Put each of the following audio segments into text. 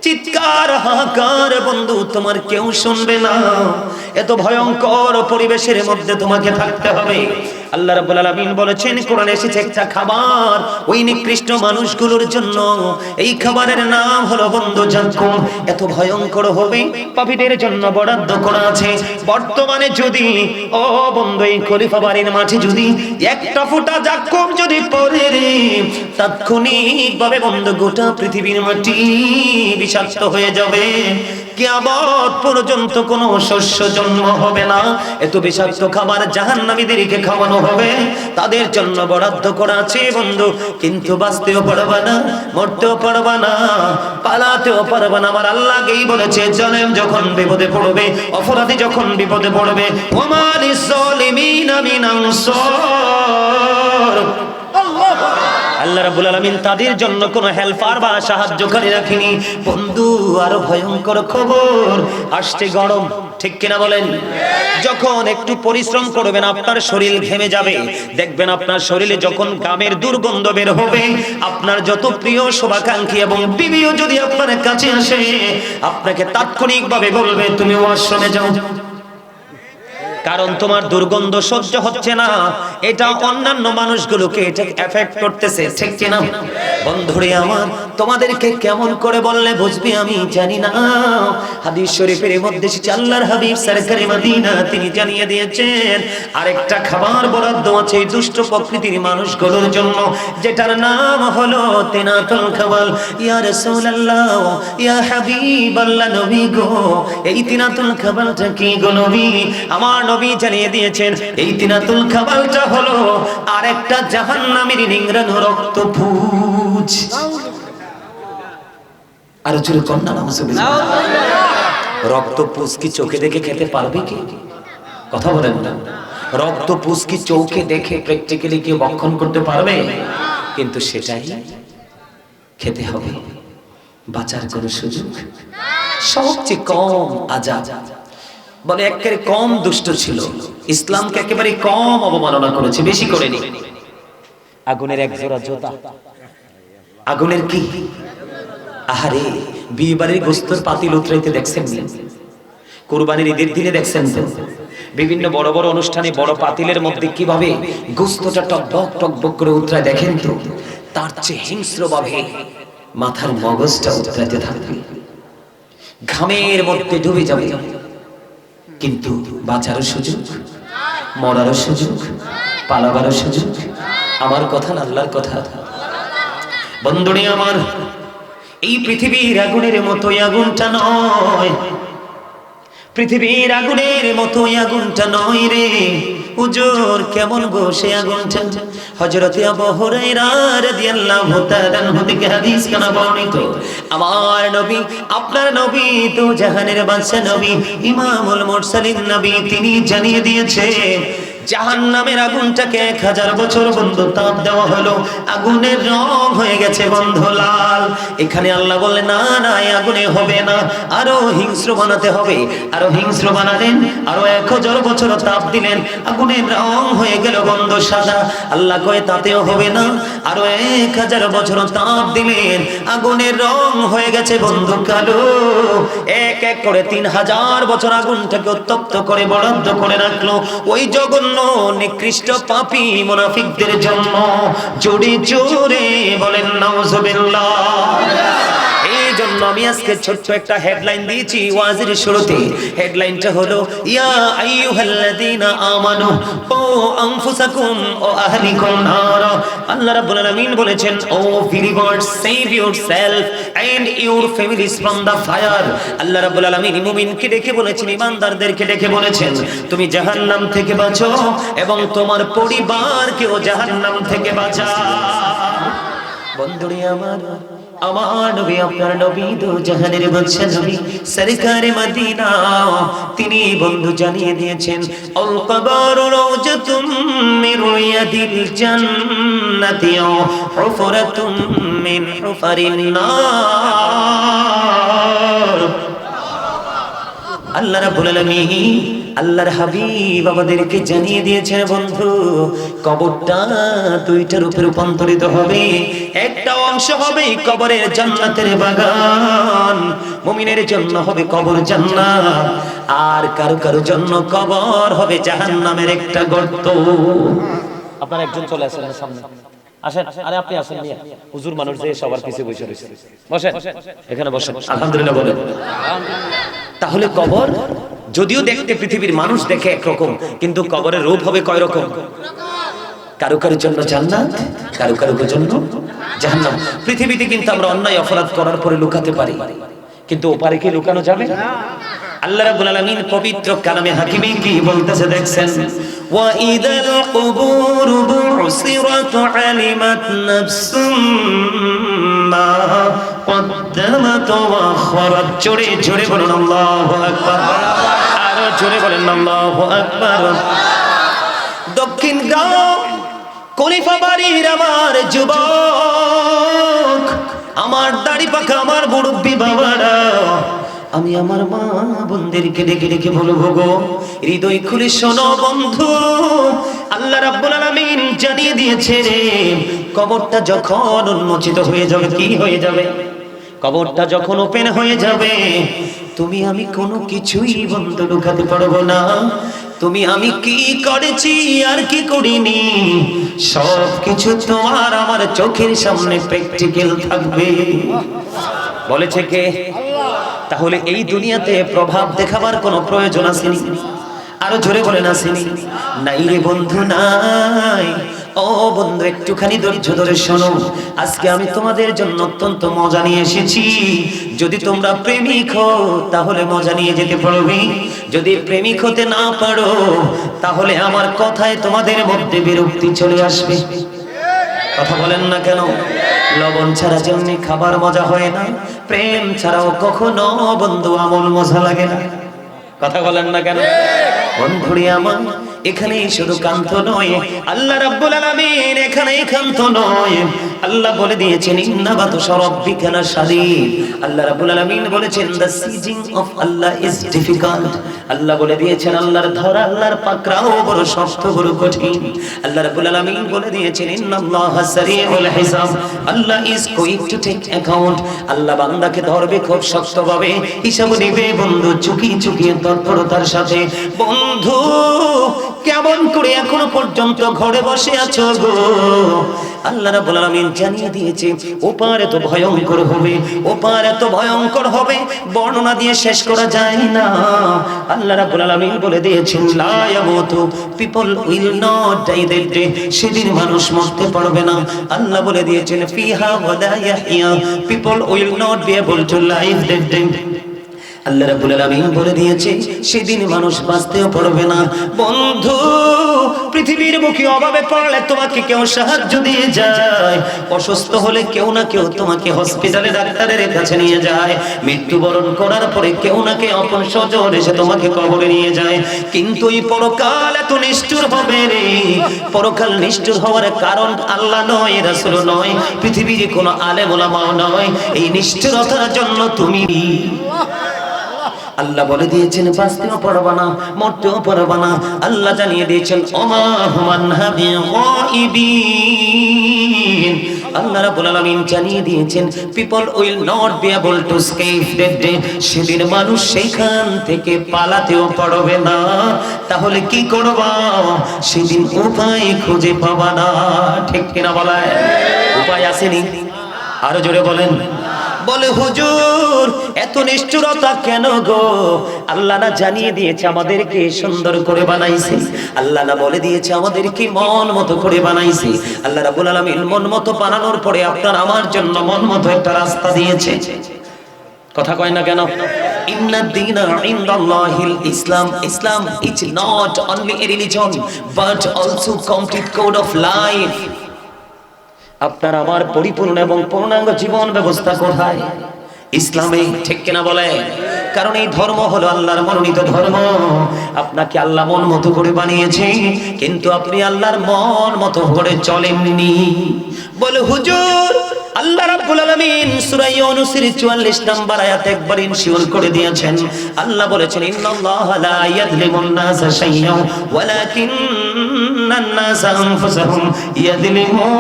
চিৎকার হাহাকার বন্ধু তোমার কেউ শুনবে না। এত ভয়ঙ্কর পরিবেশের মধ্যে তোমাকে থাকতে হবে। আল্লাহ রাব্বুল আলামিন বলেছেন কোরআনে এসেছে একটা খাবার ওই নিকৃষ্ট মানুষগুলোর জন্য, এই খাবারের নাম হলো বন্ধু জাক্কুম। এত ভয়ঙ্কর হবে পাপীদের জন্য বরাদ্দ করা আছে। বর্তমানে যদি ও বন্ধু এই খলিফা বাড়ির মাঠে যদি একটা ফোঁটা জাক্কুম যদি পড়ে রে, তাৎক্ষণিকভাবে বন্ধু গোটা পৃথিবীর মাটি বিষাক্ত হয়ে যাবে। কিয়ামত পর্যন্ত কোনো শস্য জন্ম হবে না। এত বিষাক্ত খাবার জাহান্নামীদেরকে খাওয়ানো হবে, তাদের জন্য বরাদ্দ করা আছে বন্ধু। কিন্তু বাঁচতেও পারবা না, মরতেও পারবা না, পালাতেও পারবা না। আমার আল্লাহ আগেই বলেছে জালেম যখন বিপদে পড়বে, অপরাধী যখন বিপদে পড়বে, ওমা লিজ-জালিমিনা মিন আনসার, আল্লাহ রাব্বুল আলামিন তাদের জন্য কোনো হেল্পার বা সাহায্যকারী রাখেনি। বন্ধু আরো ভয়ঙ্কর খবর আসছে, গরম, ঠিক কিনা বলেন? যখন একটু পরিশ্রম করবেন আপনার শরীর ঘেমে যাবে, দেখবেন আপনার শরীরে যখন ঘামের দুর্গন্ধ বের হবে, আপনার যত প্রিয় শুভাকাঙ্ক্ষী এবং বিবিও যদি আপনার কাছে আসে, আপনাকে তাৎক্ষণিকভাবে বলবে তুমি ওয়াশরুমে যাও, কারণ তোমার দুর্গন্ধ সহ্য হচ্ছে না। এটা অন্যান্য মানুষগুলোকে এটা এফেক্ট করতেছে, ঠিক কিনা? বন্ধুরে আমার, তোমাদেরকে কেমন করে বললে বুঝবি আমি জানি না। হাদিস শরীফের মধ্যে আল্লাহর হাবিব সরকারে মদিনা তিনি জানিয়ে দিয়েছেন আরেকটা খাবার বরাদ্দ আছে এই দুষ্ট প্রকৃতির মানুষগুলোর জন্য, যেটার নাম হলো তিনাতুল খাবাল। ইয়া রাসূলুল্লাহ, ইয়া হাবিবাল্লাহ, নবী গো, এই তিনাতুল খাবালটা কি গো নবী? আমার নবী জানিয়ে দিয়েছেন এই তিনাতুল খাবালটা হলো আরেকটা জাহান্নামের নিংড়ানো রক্তপুঞ্জ। আর জোরে কন্যা নাউজুবিল্লাহ। রক্তপুঞ্জ কি চোখে দেখে খেতে পারবে কি? কথা বলেন না। রক্তপুঞ্জ কি চোখে দেখে প্র্যাকটিক্যালি কি ভক্ষণ করতে পারবে? কিন্তু সেটাই খেতে হবে, বাঁচার কোনো সুযোগ। সবচেয়ে কম আজাদ বলে একেবারে কম দুষ্ট ছিল, ইসলামকে একেবারে কম অবমাননা করেছে, বেশি করেনি। আগুনের এক জোড়া জুতা, আগুনের কি? আহারে, বিয়ে বাড়ির গোস্তের পাতিল উতরাইতে দেখছেন? কুরবানির ঈদের দিনে দেখছেন তো? বিভিন্ন বড় বড় অনুষ্ঠানে বড় পাতিলের মধ্যে কিভাবে গোস্তটা টকবক টকবক করে উতরায় দেখেন তো? তার চেয়ে হিংস্র ভাবে মাথার মগজটা উতরাইতে থাকবে, ঘামের মধ্যে ডুবে যাবে। কিন্তু বাঁচারও সুযোগ, মরারও সুযোগ, পালাবারও সুযোগ। আমার কথা না আল্লাহর কথা। বন্ধুরে আমার, এই পৃথিবীর আগুনের মতোই আগুনটা নয়, পৃথিবীর আগুনের মতোই আগুনটা নয় রে। হুজুর কেমন গো সে আগুনটা? হযরত আবু হুরায়রা রাদিয়াল্লাহু তাআলা আনহু থেকে হাদিস কানা বর্ণিত, আমার নবী, আপনার নবী তো জাহানের বাদশা নবী, ইমামুল মুরসালিন নবী, তিনি জানিয়ে দিয়েছে জাহান্নামের আগুনটাকে 1000 বছর বন্ধু তাপ দেওয়া হলো, আগুনের রং হয়ে গেছে বন্ধু লাল। এখানে আল্লাহ বললেন না না, এই আগুনে হবে না, আরো হিংস্র বানাতে হবে। আরো হিংস্র বানালেন, আরো 1000 বছর তাপ দিলেন, আগুনের রং হয়ে গেল বন্ধু সাদা। আল্লাহ কয়ে তাতেও হবে না, আরো 1000 বছর তাপ দিলেন, আগুনের রং হয়ে গেছে বন্ধু কালো। এক এক করে 3000 বছর আগুনটাকে উত্তপ্ত করে বরাদ্দ করে রাখলো ওই জঘন্য নিকৃষ্ট পাপী মুনাফিকদের জন্য। জোরে জোরে বলেন নাউজুবিল্লাহ। এই জন্য আমি আজকে ছোট্ট একটা হেডলাইন দিয়েছি ওয়াজের শুরুতে। হেডলাইনটা হলো ইয়া আইয়ুহাল্লাযীনা আমানু ও আনফুসাকুম ও আহলিকুম নারা। আল্লাহ রাব্বুল আলামিন বলেছেন, ও believers, save yourself and your families from the fire। আল্লাহ রাব্বুল আলামিন মুমিনকে ডেকে বলেছেন, ঈমানদারদেরকে ডেকে বলেছেন তুমি জাহান্নাম থেকে বাঁচো এবং তোমার পরিবারকেও জাহান্নাম থেকে বাঁচাও। বন্ধুরে আমার, আমার নবী, আপনার নবী দো জাহানের বাদশা নবী সরকারে মদিনা, তিনি বন্ধু জানিয়ে দিয়েছেন আল কবরু রাওজাতুম মিন রিয়াদিল জান্নাতি হুফরাতুম মিন হুফারিন নার। আল্লাহ রাব্বুল আলামিন, আল্লাহর হাবিব আমাদেরকে জানিয়ে দিয়েছেন বন্ধু, কবরটা দুইটা রূপে রূপান্তরিত হবে। একটা অংশ হবে কবরের জান্নাতের বাগান, মুমিনের জন্য হবে কবর জান্নাত, আর কারো কারো জন্য কবর হবে জাহান্নামের একটা গর্ত। আপনার একজন চলে আসেন সামনে, আসেন। আরে আপনি আসেন মিয়া, হুজুর মানুষ যে সবার পিছে বসে রয়েছে, বসেন এখানে বসেন। আলহামদুলিল্লাহ বলেন। তাহলে কবর যদিও দেখতে পৃথিবীর মানুষ দেখে একরকম, কিন্তু কবরের রূপ হবে কয় রকম? কারো কারোর জন্য জান্নাত, কারো কারোর জন্য জাহান্নাম। পৃথিবীতে কিন্তু আমরা অন্যায় অপরাধ করার পরে লুকাতে পারি, কিন্তু ওপারে কি লুকানো যাবে? আল্লাহ রাব্বুল আলামিন পবিত্র কালামে হাকিমে কি বলতেছে দেখছেন, ওয়া ইদাল কুবুর বুসিরাত আলিমাত নাফসুম মা কদ্দামাত ওয়া আখরাত। জোরে জোরে বলুন আল্লাহু আকবার, আরো জোরে বলেন আল্লাহু আকবার। দক্ষিণ গাঁও খলিফা বাড়ির আমার যুবক, আমার দাড়ি পাকা আমার মুরব্বি বাবারা, আমি আমার মা বোনদেরকে ডেকে ডেকে বলবো গো, হৃদয় খুলে শোনো বন্ধু, আল্লাহ রাব্বুল আলামিন জানিয়ে দিয়েছে রে, কবরটা যখন উন্মোচিত হয়ে যাবে, কি হয়ে যাবে? কবরটা যখন ওপেন হয়ে যাবে, তুমি আমি কোনো কিছুই বন্ধু লুকাতে পারবো না। তুমি আমি কি করেছি আর কি করিনি সব কিছু তোমার আমার চোখের সামনে প্র্যাকটিক্যাল থাকবে। বলেছে কে? তাহলে এই দুনিয়াতে প্রভাব দেখাবার কোনো প্রয়োজন আসেনি? আরো জোরে বলেন আসেনি? নাই রে বন্ধু নাই। ও বন্ধু একটুখানি ধৈর্য ধরে শোনো, আজকে আমি তোমাদের জন্য অত্যন্ত মজা নিয়ে এসেছি। যদি তোমরা প্রেমিক হও তাহলে মজা নিয়ে যেতে পারবে, যদি প্রেমিক হতে না পারো তাহলে আমার কথায় তোমাদের মধ্যে বিরক্তি চলে আসবে। কথা বলেন না কেন? লবণ ছাড়া যেমনি খাবার মজা হয় না, প্রেম ছাড়াও কখনো বন্ধু আমল মজা লাগে না। কথা বলেন না কেন? বন্ধুরে আমার, এখানে শুধু কান্ত নয়, আল্লাহ রাব্বুল আলামিন এখানে কান্ত নয়, আল্লাহ বলে দিয়েছেন ইন্নাবাতু রাব্বিকা লাশাদীদ। আল্লাহ রাব্বুল আলামিন বলেছেন the seizing of Allah is difficult. আল্লাহ বলে দিয়েছেন আল্লাহর ধরা, আল্লাহর পাকড়াও বড় শক্ত, বড় কঠিন। আল্লাহ রাব্বুল আলামিন বলে দিয়েছেন ইন্নাল্লাহা সারিউল হিসাব, Allah is going to take account. আল্লাহ বান্দাকে ধরবে খুব শক্তভাবে, হিসাব নেবে বন্ধু চুকিয়ে চুকিয়ে তৎপরতার সাথে। বন্ধু কেমন করে এখনো পর্যন্ত ঘরে বসে আছো গো? আল্লাহ রাব্বুল আলামিন জানিয়ে দিয়েছে ওপার এত ভয়ঙ্কর হবে, ওপার এত ভয়ঙ্কর হবে, বর্ণনা দিয়ে শেষ করা যায় না। আল্লাহ রাব্বুল আলামিন বলে দিয়েছেন লা ইয়ামুতু, people will not die that day, সেদিন মানুষ মরতে পারবে না। আল্লাহ বলে দিয়েছেন ফিহা ওয়ালা ইয়াহইয়া, people will not be able to live that day. আল্লাহ রাব্বুল আলামিন বলে দিয়েছে সেদিন মানুষ বাঁচতেও পারবে না। বন্ধু পৃথিবীর মুখে অভাবে পড়লে তোমাকে কেউ সাহায্য দিয়ে যায়, অসুস্থ হলে কেউ না কেউ তোমাকে হসপিটালে ডাক্তারের কাছে নিয়ে যায়, মৃত্যুবরণ করার পরে কেউ না কেউ আপন স্বজন এসে তোমাকে কবরে নিয়ে যায়। কিন্তু এই পরকাল এত নিষ্ঠুর হবে রে, পরকাল নিষ্ঠুর হওয়ার কারণ আল্লাহ নয়, রাসূল নয়, পৃথিবীর কোনো আলেম ওলামাও নয়, এই নিষ্ঠুরতার জন্য তুমি। আল্লাহ বলে দিয়েছেন বাঁচতেও পারবা না, মরতেও পারবা না। আল্লাহ জানিয়ে দিয়েছেন ওমা হুমান হাবিবিন। আল্লাহ রাব্বুল আলামিন জানিয়ে দিয়েছেন people will not be able to escape that day, সেদিন মানুষ সেখান থেকে পালাতেও পারবে না। তাহলে কি করবা? সেদিন উপায় খুঁজে পাবা না। ঠিক কিনা বলেন? উপায় আসেনি? আরো জোরে বলেন। বলে হুজুর এত নিষ্ঠুরতা কেন গো? আল্লাহ না জানিয়ে দিয়েছে আমাদেরকে সুন্দর করে বানাইছে, আল্লাহ না বলে দিয়েছে আমাদেরকে মন মতো করে বানাইছে। আল্লাহ রাব্বুল আলামিন মন মতো বানানোর পরে আপনার আমার জন্য মন মতো একটা রাস্তা দিয়েছে। কথা কয় না কেন? ইন্নাদ দীনা ইনদাল্লাহিল ইসলাম, Islam is not only a religion but also complete code of life. আপনার আমার পরিপূর্ণ এবং পূর্ণাঙ্গ জীবন ব্যবস্থা কোথায়? ইসলামে। ঠিক কিনা বলে? কারণ এই ধর্ম হলো আল্লাহর মনোনীত ধর্ম। আপনাকে আল্লাহ মন মতো করে বানিয়েছে, কিন্তু আপনি আল্লাহর মন মতো করে চলেননি। বলে হুজুর আল্লাহ রাব্বুল আলামিন সূরা ইউনূসের 44 নম্বর আয়াত একবার ইনশিওর করে দিয়েছেন। আল্লাহ বলেছেন ইন্নাল্লাহা লা ইয়াযলিমুন নাসা শাইআন ওয়ালাকিন্নান নাসা আনফুসাহুম ইয়াযলিমুন।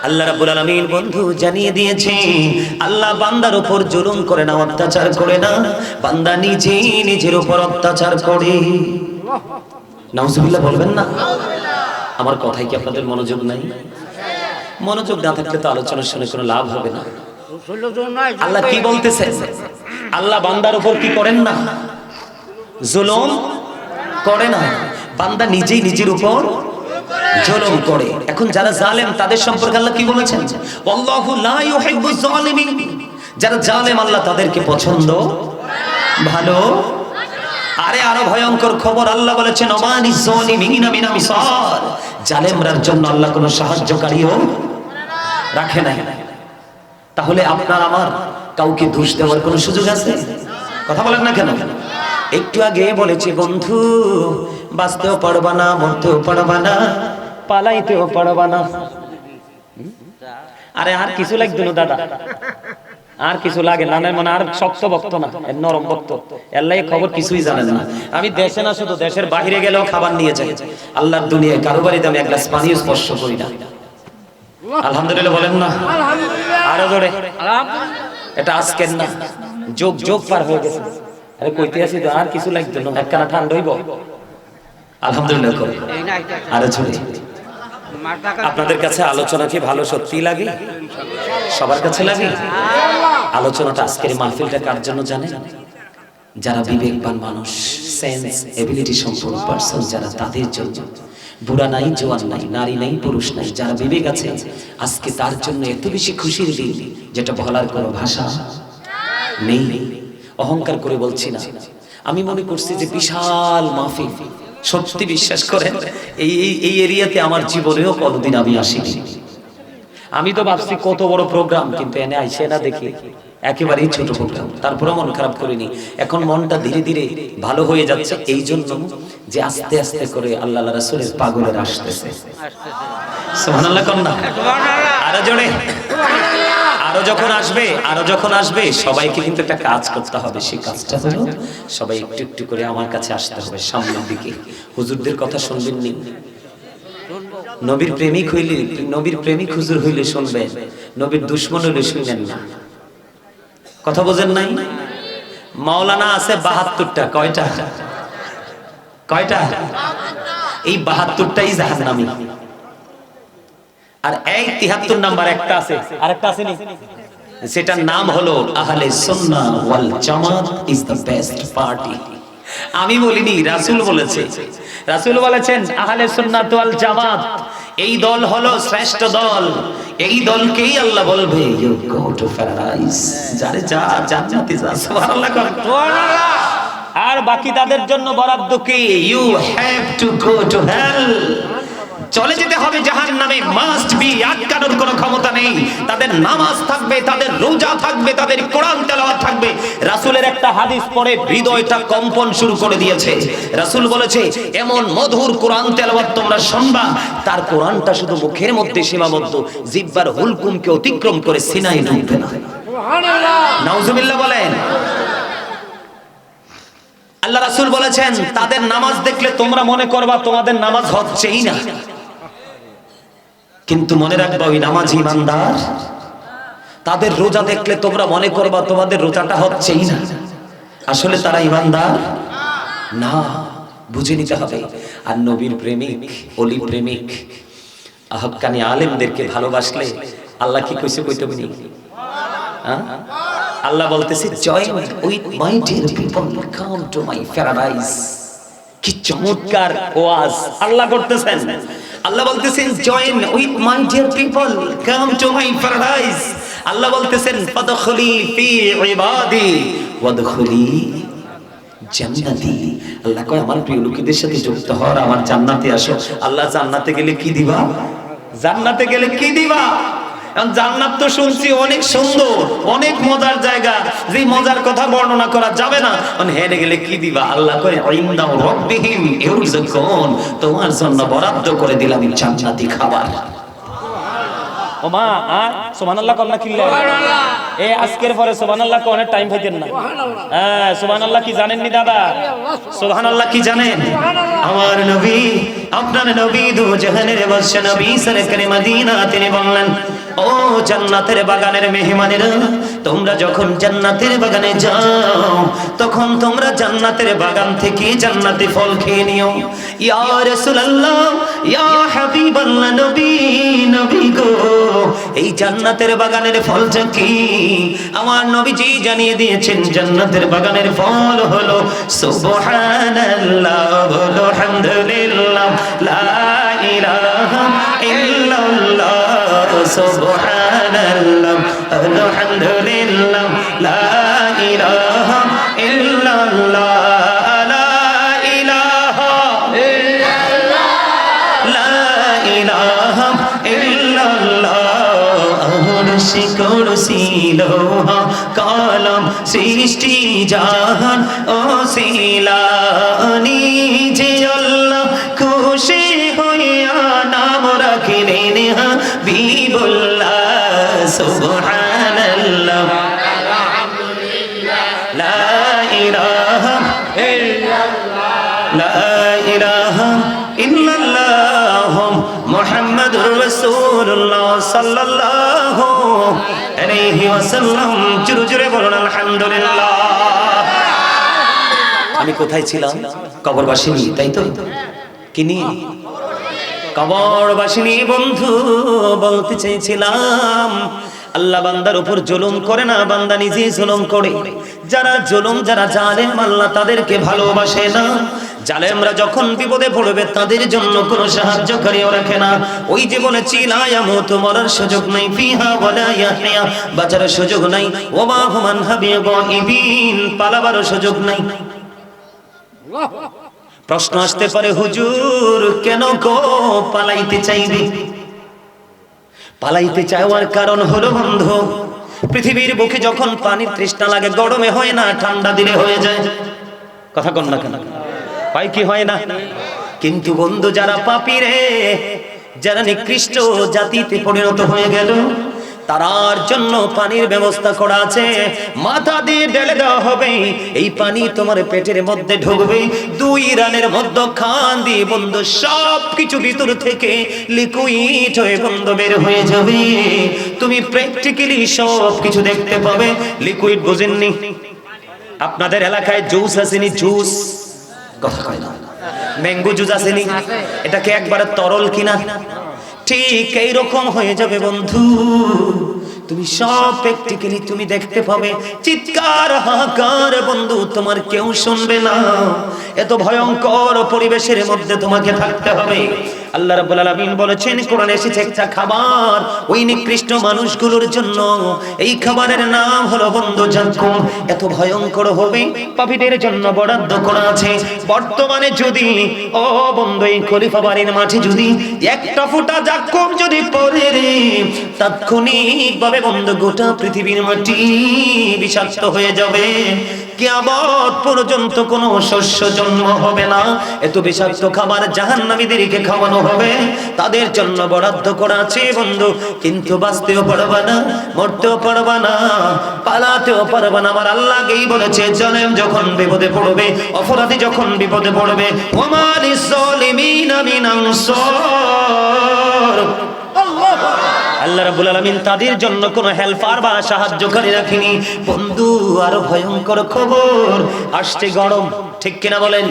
আল্লাহ রাব্বুল আলামিন বন্ধু জানিয়ে দিয়েছে, আল্লাহ বান্দার উপর জুলুম করে না, অত্যাচার করে না, বান্দা নিজেই নিজের উপর অত্যাচার করে। নাউজুবিল্লাহ বলবেন না? আমার কথাই কি আপনাদের মনোযোগ নাই? মনোযোগ না থাকলে তো আলোচনা শুনে কোনো লাভ হবে না। আল্লাহ কি বলতেছে? আল্লাহ বান্দার উপর কি করেন না? জুলুম করে না, বান্দা নিজেই নিজের উপর জুলুম করে। এখন যারা জালেম তাদের সম্পর্কে আল্লাহ কি বলেছেন? আল্লাহু লা ইউহিব্বুজ জালিমিন। যারা জালেম আল্লাহ তাদেরকে পছন্দ ভালো। আরে আরো ভয়ঙ্কর খবর, আল্লাহ বলেছেন ওমানিজ জালিমিনা মিনা মিসার। জালেমরার জন্য আল্লাহ কোনো সাহায্যকারীও রাখে নাই। তাহলে আপনার আমার কাউকে দোষ দেওয়ার কোনো সুযোগ আছে? কথা বলেন না কেন? একটু আগে বলেছি বন্ধু, বাঁচতেও পারবা না, মরতেও পারবা না, পালাইতেও পারবা না। আরে আর কিছু লাগতো না দাদা, আর কিছু লাগে না, মানে আর শক্ত বক্ত না, নরম বক্ত। আল্লাহ খবর কিছুই জানেন না। আমি দেশে না, শুধু দেশের বাইরে গেলেও খাবার নিয়ে যাই। আল্লাহর দুনিয়ায় কারো বাড়িতে আমি এক গ্লাস পানিও স্পর্শ করি না। আলহামদুলিল্লাহ বলেন না? আরো জোরে। এটা আজকের না, যোগ যোগ পার হয়ে গেছে। আরে কইতে আছি তো, আর কিছু লাগতো না, একখানা ঠান্ডা হইব। আলহামদুলিল্লাহ করে আরো জোরে। আপনাদের কাছে আলোচনা কি ভালো সত্যি লাগে? সবার কাছে লাগে? আলোচনাটা আজকের মাহফিলটা কার জন্য জানেন? যারা বিবেকবান মানুষ, সেন্স এবিলিটি সম্পন্ন পারসন, যারা তাদের জন্য। বুড়া নাই, জোয়ান নাই, নারী নাই, পুরুষ নাই, যারা বিবেক আছে আজকে তার জন্য এত বেশি খুশির দিন যেটা বলার কোনো ভাষা নেই। অহংকার করে বলছি না, আমি মনে করছি যে বিশাল মাহফিল। সত্যি বিশ্বাস করেন, এই এরিয়াতে আমার জীবনেও কোনোদিন আমি আসিনি। আমি তো ভাবছি কত বড় প্রোগ্রাম, কিন্তু এনে আইসে না দেখি একেবারেই ছোট প্রোগ্রাম। তারপরে মন খারাপ করিনি। এখন মনটা ধীরে ধীরে ভালো হয়ে যাচ্ছে, এই জন্য যে আস্তে আস্তে করে আল্লাহ রাসূলের পাগলের আসতেছে। সুবহানাল্লাহ কোন না? আরো জোরে। আরো যখন আসবে সবাইকে কিন্তু একটা কাজ করতে হবে। সেই কাজটা হলো সবাই একটু একটু করে আমার কাছে আসতে হবে সামনের দিকে। হুজুরদের কথা শুনবেন নি? নবীর প্রেমিক হইলে, নবীর প্রেমিক হুজুর হইলে শুনবেন, নবীর দুশমন হইলে শুনবেন না। কথা বোঝেন নাই? মাওলানা আছে ৭২টা। কয়টা? কয়টা? এই ৭২টাই জাহান্নামী। আর এই ৭৩ নাম্বার একটা আছে, আরেকটা আছে নি, সেটার নাম হলো আহলে সুন্নাহ ওয়াল জামাত ইজ দ্য বেস্ট পার্টি। আমি বলিনি, রাসূল বলেছে। রাসূল বলেছেন আহলে সুন্নাত ওয়াল জামাত এই দল হলো শ্রেষ্ঠ দল। এই দলকেই আল্লাহ বলবে ইউ গো টু প্যারাডাইস, যারে যা জান্নাতে যা। সুবহানাল্লাহ। আর বাকি তাদের জন্য বরাদ্দ কি? You have to go to hell, চলে যেতে হবে জাহান্নামে। মাস্ট বি, আটকানোর কোনো ক্ষমতা নেই। তাদের নামাজ থাকবে, তাদের রোজা থাকবে, তাদের কোরআন তেলাওয়াত থাকবে। রাসূলের একটা হাদিস পড়ে হৃদয়টা কম্পন শুরু করে দিয়েছে। রাসূল বলেছে এমন মধুর কোরআন তেলাওয়াত তোমরা শুনবা, তার কোরআনটা শুধু মুখের মধ্যে সীমাবদ্ধ, জিহ্বার হুলকুমকে অতিক্রম করে সিনায় ঢুকবে না। সুবহানাল্লাহ, নাউজুবিল্লাহ বলেন। আল্লাহ রাসূল বলেছেন তাদের নামাজ দেখলে তোমরা মনে করবা তোমাদের নামাজ হচ্ছেই না, কিন্তু মনে রাখবা ওই নামাজি ইমানদার। তাদের রোজা দেখলে তোমরা মনে করবা তোমাদের রোজাটা হচ্ছেই না, আসলে তারা ইমানদার না। বুঝে নিতে হবে। আর নবীর প্রেমিক, অলি প্রেমিক, হক্কানি আলেমদেরকে ভালোবাসলে আল্লাহ কি কইছে কইতে বলি? আল্লাহ বলতেছে join with my dear people, come to my paradise. কি চমৎকার ওয়াজ আল্লাহ করতেছেন। আল্লাহ বলতেছেন join with my dear people, come to my paradise. আল্লাহ বলতেছেন ফাদখুলি ফি ইবাদি ওয়াদখুলি জান্নাতি। আল্লাহ কয় আমার প্রিয় লোকদের সাথে যুক্ত হও, আমার জান্নাতে আসো। আল্লাহ জান্নাতে গেলে কি দিবা? জান্নাতে গেলে কি দিবা? জান্নাত তো শুনছি অনেক সুন্দর, অনেক মজার জায়গা, যে মজার কথা বর্ণনা করা যাবে না। হেরে গেলে কি দিবা? আল্লাহ কয় ইনদা রাব্বিহিম ইরযুকুন, তোমার জন্য বরাদ্দ করে দিলাম জান্নাতি খাবার। ওমা সুবহানাল্লাহ কল না কিল্লা। এই আজকের পরে সুবহানাল্লাহ কো অনেক টাইম পাইতেন না। হ্যাঁ সুবহানাল্লাহ কি জানেন নি দাদা? সুবহানাল্লাহ কি জানেন? আমার নবী, আপনার নবী দু জাহানের বাদশা নবী সরকারে মদিনা, তিনি বললেন ও জান্নাতের বাগানের মেহমানেরা, তোমরা যখন জান্নাতের বাগানে যাও তখন তোমরা জান্নাতের বাগান থেকে জান্নাতি ফল খেয়ে নিও। ইয়া রাসূলুল্লাহ, ইয়া হাবিবাল্লাহ, নবী, নবী গো, এই জান্নাতের বাগানের ফলটা কি? আমার নবীজি জানিয়ে দিয়েছেন জান্নাতের বাগানের ফল হলো সুবহানাল্লাহ, বলো আলহামদুলিল্লাহ, লা ইলাহা ইল্লাল্লাহ, সুবহানাল্লাহ, আলহামদুলিল্লাহ, লা ইলাহা ইল্লাল্লাহ, লা ইলাহা ইল্লাল্লাহ, লা ইলাহা ইল্লাল্লাহ। আরশে কুরসি লোহা কলম সৃষ্টি জাহান ও সিলানি, যে আল্লাহ খুশি হইয়া নাম রাখিলেন হাবিবুল্লাহ, সুবহানাল্লাহ, লা ইলাহা ইল্লাল্লাহ, লা ইলাহা ইল্লাল্লাহ, মুহাম্মাদুর রাসূলুল্লাহ সাল্লাল্লাহু আলাইহি ওয়াসাল্লাম। জোরে জোরে বলুন আলহামদুলিল্লাহ। আমি কোথায় ছিলাম? কবরবাসিনী, তাই তো? কি নিয়ে? কবরবাসিনী বন্ধু বলতে চাইছিলাম, আল্লাহ বান্দার উপর জুলুম করে না, বান্দা নিজেই জুলুম করে। যারা জুলুম, যারা জালেম, আল্লাহ তাদেরকে ভালোবাসে না। জালেমরা যখন বিপদে পড়বে তাদের জন্য কোনো সাহায্যকারীও রাখে না। ওই যে বলেছি লা ইয়ামুতু, মরার সুযোগ নাই, ফিহা ওয়ালা ইয়াহইয়া, বাঁচার সুযোগ নাই, ওয়া মা হুম আনহা বিগাইবিন, পালাবার সুযোগ নাই। প্রশ্ন আসতে পারে, হুজুর কেন গো পালাইতে চাইবে? পালাইতে চাওয়ার কারণ হলো বন্ধু, পৃথিবীর বুকে যখন পানির তৃষ্ণা লাগে, গরমে হয় না, ঠান্ডা দিলে হয়ে যায়। কথা কন না কেন? হয় কি হয় না? কিন্তু বন্ধু যারা পাপী রে, যারা নিকৃষ্ট জাতিতে পরিণত হয়ে গেল, তার জন্য পানির ব্যবস্থা করা আছে। মাথা দিয়ে ঢেলে দেওয়া হবে, এই পানি তোমার পেটের মধ্যে ঢুকবে, 2 রানের মধ্যে খান দিয়ে বন্ধু সব কিছু ভিতর থেকে লিকুইড হয়ে বন্ধ বের হয়ে যাবে। তুমি প্র্যাকটিক্যালি সব কিছু দেখতে পাবে। লিকুইড বুঝেননি? আপনাদের এলাকায় জুস আসেনি? জুস, কথা কয় না, ম্যাঙ্গো জুস আসেনি? এটাকে একবারে তরল কিনা? ঠিক এইরকম হয়ে যাবে বন্ধু, তুমি সব প্র্যাকটিক্যালি তুমি দেখতে পাবে। চিৎকার হাহাকার বন্ধু তোমার কেউ শুনবে না। এত ভয়ঙ্কর পরিবেশের মধ্যে তোমাকে থাকতে হবে। আল্লাহ রাব্বুল আলামিন বলেছেন কোরআনে এসেছে একটা খাবার ওই নিকৃষ্ট মানুষগুলোর জন্য, এই খাবারের নাম হলো বন্ধু জাক্কুম। এত ভয়ঙ্কর হবে, পাপীদের জন্য বরাদ্দ করা আছে। বর্তমানে যদি ও বন্ধু এই খলিফা বাড়ির মাঠে যদি একটা ফোঁটা জাক্কুম যদি পড়ে রে, তাৎক্ষণিকভাবে বন্ধু গোটা পৃথিবীর মাটি বিষাক্ত হয়ে যাবে। কিয়ামত পর্যন্ত কোনো শস্য জন্ম হবে না। এত বিষাক্ত খাবার জাহান্নামীদেরকে খাওয়ানো হবে, তাদের জন্য বরাদ্দ করা আছে বন্ধু। কিন্তু বাঁচতেও পারবা না, মরতেও পারবা না, পালাতেও পারবা না। আমার আল্লাহ আগেই বলেছে, জালেম যখন বিপদে পড়বে, অপরাধী যখন বিপদে পড়বে, ওমা লিজ-জালিমিনা মিন আনসার, আল্লাহ রাব্বুল আলামিন তাদের জন্য কোনো হেল্পার বা সাহায্যকারী রাখেনি বন্ধু। আরো ভয়ঙ্কর খবর আসছে, গরম, ঠিক কিনা বলেন?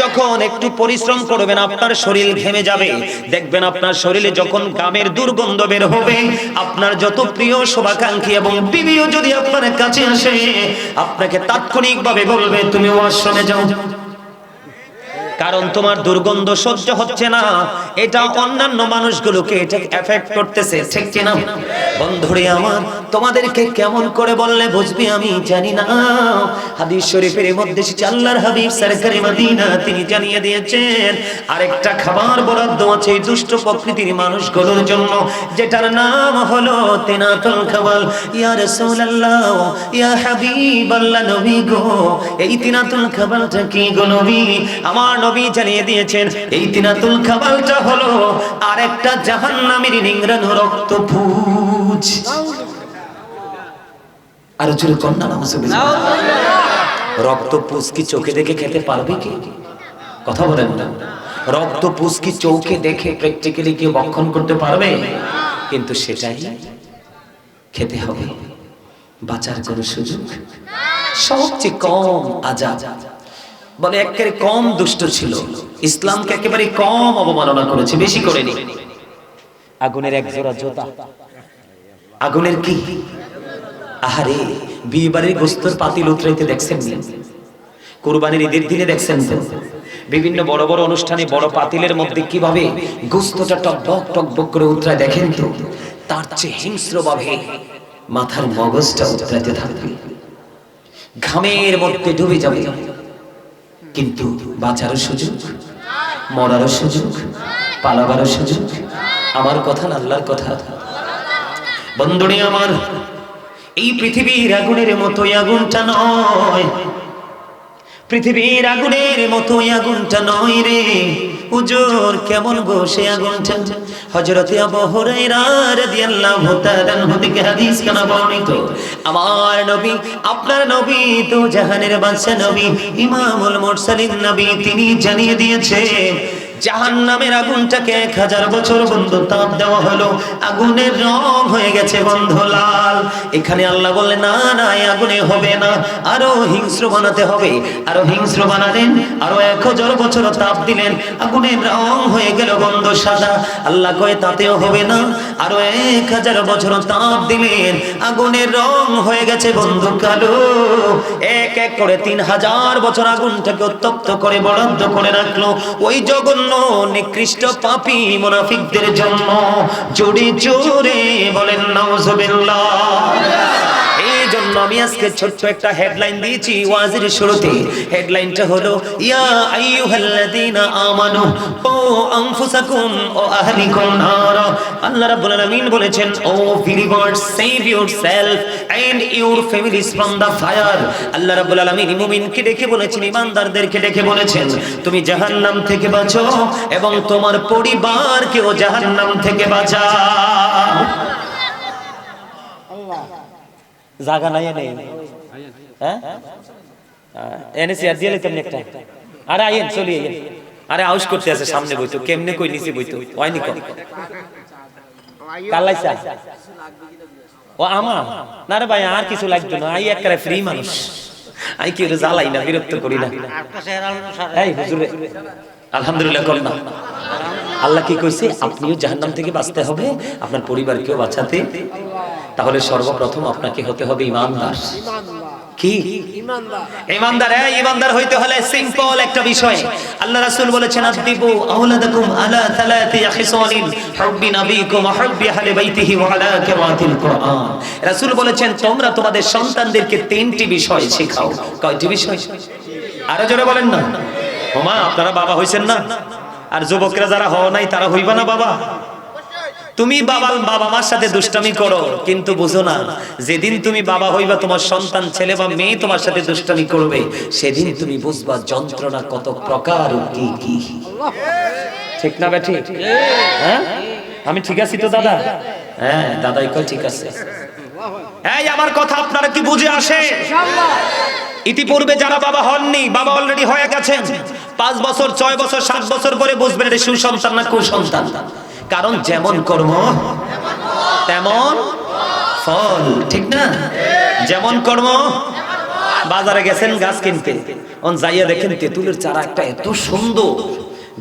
যখন একটু পরিশ্রম করবেন আপনার শরীর ঘেমে যাবে, দেখবেন আপনার শরীরে যখন ঘামের দুর্গন্ধ বের হবে, আপনার যত প্রিয় শুভাকাঙ্ক্ষী এবং বিবিও যদি আপনার কাছে আসে, আপনাকে তাৎক্ষণিকভাবে বলবে তুমি ওয়াশরুমে যাও, কারণ তোমার দুর্গন্ধ সহ্য হচ্ছে না। এটা অন্যান্য মানুষগুলোকে এটা এফেক্ট করতেছে, ঠিক কিনা বন্ধুরে আমার? তোমাদেরকে কেমন করে বললে বুঝবি আমি জানি না। হাদিস শরীফের মধ্যে আল্লাহর হাবিব সরকারে মদিনা তিনি জানিয়ে দিয়েছেন আরেকটা খাবার বরাদ্দ আছে এই দুষ্ট প্রকৃতির মানুষগুলোর জন্য, যেটার নাম হলো তিনাতুল খাবাল। ইয়া রাসূলুল্লাহ, ইয়া হাবিবাল্লাহ, নবী গো, এই তিনাতুল খাবালটা কি গো নবী? আমার নবী জানিয়ে দিয়েছেন এই তিনাতুল খাবালটা হলো আরেকটা জাহান্নামীর নিংড়ানো রক্তপুঞ্জ। আর জোরে কন্যা নাউজুবিল্লাহ। রক্তপুঞ্জ কি চোখে দেখে খেতে পারবে কি? কথা বলেন না। রক্তপুঞ্জ কি চোখে দেখে প্র্যাকটিক্যালি কি ভক্ষণ করতে পারবে? কিন্তু সেটাই খেতে হবে, বাঁচার কোনো সুযোগ। সবচেয়ে কম আজাদ, বলে একেবারে কম দুষ্ট ছিল, ইসলামকে একেবারে কম অবমাননা করেছে, বেশি করেনি। আগুনের এক জোড়া জুতা, আগুনের কি, আহারে বিয়ে বাড়ির গোস্তর পাতিল উতরাইতে দেখছেন, কুরবানির ঈদের দিনে দেখছেন তো, বিভিন্ন বড় বড় অনুষ্ঠানে বড় পাতিলের মধ্যে কিভাবে গোস্তটা টকবক টকবক করে উতরায় দেখেন তো। তার চেয়ে হিংস্র ভাবে মাথার মগজটা উতরাইতে থাকবে, ঘামের মধ্যে ডুবে যাবে, কিন্তু বাঁচারও সুযোগ, মরারও সুযোগ, পালাবারও সুযোগ। আমার কথা না আল্লাহর কথা। বন্ধুরে আমার, এই পৃথিবীর আগুনের মতোই আগুনটা নয়, পৃথিবীর আগুনের মতোই আগুনটা নয় রে হুজুর। কেমন গো সে আগুনটা? হযরতে আবু হুরায়রা রাদিয়াল্লাহু তাআলা আনহু থেকে হাদিস কানা বর্ণিত, আমার নবী, আপনার নবী তো জাহানের বাদশা নবী, ইমামুল মুরসালিন নবী, তিনি জানিয়ে দিয়েছে জাহান্নামের আগুনটাকে 1000 বছর বন্ধু তাপ দেওয়া হলো, আগুনের রং হয়ে গেছে বন্ধু লাল। এখানে আল্লাহ বললেন না না, এই আগুনে হবে না, আরো হিংস্র বানাতে হবে। আরো হিংস্র বানালেন, আরো 1000 বছর তাপ দিলেন, আগুনের রং হয়ে গেল বন্ধু সাদা। আল্লাহ কয়ে তাতেও হবে না, আরো 1000 বছর তাপ দিলেন, আগুনের রং হয়ে গেছে বন্ধু কালো। এক এক করে 3000 বছর আগুনটাকে উত্তপ্ত করে বরাদ্দ করে রাখলো ওই জঘন্য নিকৃষ্ট পাপী মুনাফিকদের জন্য। জোরে জোরে বলেন নাউজুবিল্লাহ। এই জন্য আমি আজকে ছোট্ট একটা হেডলাইন দিয়েছি ওয়াজের শুরুতে। হেডলাইনটা হলো ইয়া আইয়ুহাল্লাযীনা আমানু ও আনফুসাকুম ও আহলিকুম নারা। আল্লাহ রাব্বুল আলামিন বলেছেন, ও believers, save yourself and your families from the fire। আল্লাহ রাব্বুল আলামিন মুমিনকে ডেকে বলেছেন, ঈমানদারদেরকে ডেকে বলেছেন, তুমি জাহান্নাম থেকে বাঁচো এবং তোমার পরিবারকেও জাহান্নাম থেকে বাঁচাও। জায়গা নাই নেই, হ্যাঁ এনে চেয়ার দিয়ে লইতাম একটা। আরে আইন চলি আইন, আরে আউশ করতে আছে সামনে বইতো, কেমনে কই নিচে বইতো হয়নি কম কালাইছা ও আমা না রে ভাই, আর কিছু লাগতো না, আই একবারে ফ্রি মানুষ, আই কি জ্বালাই না, বিরক্ত করি না। এই হুজুর আলহামদুলিল্লাহ কর না। আল্লাহ কি কইছে? আপনিও জাহান্নাম থেকে বাঁচতে হবে, আপনার পরিবারকেও বাঁচাতে। তাহলে সর্বপ্রথম আপনাকে হতে হবে ইমানদার। কি ইমানদার? ইমানদার হইতে হলে সিম্পল একটা বিষয়। আল্লাহ রাসূল বলেছেন, আদিবু আওলাদাকুম আলা থালাতি খিসালিন হুব্বি নবীকুম ওয়া হুব্বি আহলি বাইতিহি ওয়া আলা কিরাতিল কুরআন। রাসূল বলেছেন, তোমরা তোমাদের সন্তানদেরকে 3টি বিষয় শেখাও। কয়টি বিষয়? আরো জোরে বলেন না। ওমা আপনারা বাবা হইছেন না, আর যুবকরা যারা হও নাই তারা হইবা না বাবা। তুমি বাবা মার সাথে দুষ্টামি করো, কিন্তু বুঝো না যেদিন তুমি বাবা হইবা, তোমার সন্তান ছেলে বা মেয়ে তোমার সাথে দুষ্টামি করবে, সেদিন তুমি বুঝবা যন্ত্রণা কত প্রকার কি কি। ঠিক না বেঠি? হ্যাঁ আমি ঠিক আছি তো দাদা? হ্যাঁ দাদাই কয় ঠিক আছে। এই আমার কথা আপনারা কি বুঝে আসে? ইতিপূর্বে যারা বাবা হননি, বাবা অলরেডি হয়ে গেছেন, 5 বছর 6 বছর 7 বছর পরে বুঝবেন এটা সুসন্তান না কুসন্তান। কারণ যেমন কর্ম তেমন ফল, ঠিক না? যেমন কর্ম। বাজারে গেছেন গাছ কিনতে, অন যাইয়া দেখেন তেঁতুলের চারা একটা এত সুন্দর,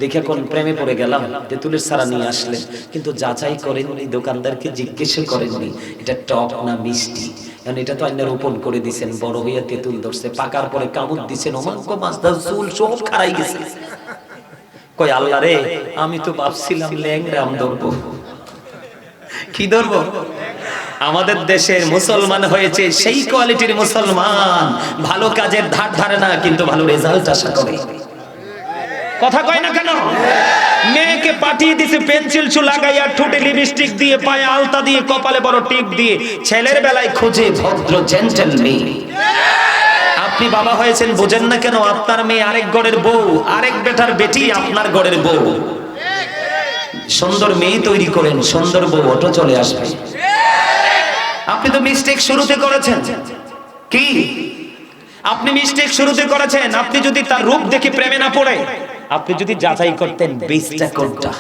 দেখে কোন প্রেমে পড়ে গেলাম, তেঁতুলের চারা নিয়ে আসলেন, কিন্তু যাচাই করেননি, দোকানদারকে জিজ্ঞেস করেননি এটা টক না মিষ্টি। কারণ এটা তো আইনা রোপণ করে দিয়েছেন, বড় হইয়া তেঁতুল ধরছে, পাকার পরে কামড় দিছেন, ওমাঙ্ক মাছদার চুল সব খারাই গেছে। কই আল্লাহ রে, আমি তো ভাবছিলাম ল্যাংরাম ধরবো। কি ধরবো? আমাদের দেশের মুসলমান হয়েছে সেই কোয়ালিটির মুসলমান, ভালো কাজের ধার ধারে না, কিন্তু ভালো রেজাল্ট আশা করে। কথা কয় না কেন? মেয়েকে পাঠিয়ে দিছে পেন্সিল শু লাগাইয়া, ঠোঁটে লিপস্টিক দিয়ে, পায়ে আলতা দিয়ে, কপালে বড় টিপ দিয়ে, ছেলের বেলায় খোঁজে ভদ্র জেন্টল মেয়ে। আপনি বাবা হয়েছেন বোঝেন না কেন? আপনার মেয়ে আরেক ঘরের বউ, আরেক বেটার বেটি আপনার ঘরের বউ। সুন্দর মেয়ে তৈরি করেন, সুন্দর বউ অটো চলে আসবে। আপনি তো মিস্টেক শুরুতে করেছেন। কি আপনি মিস্টেক শুরুতে করেছেন? আপনি যদি তার রূপ দেখে প্রেমে না পড়ে, আপনি যদি যাচাই করতেন বীজটা কোনটা,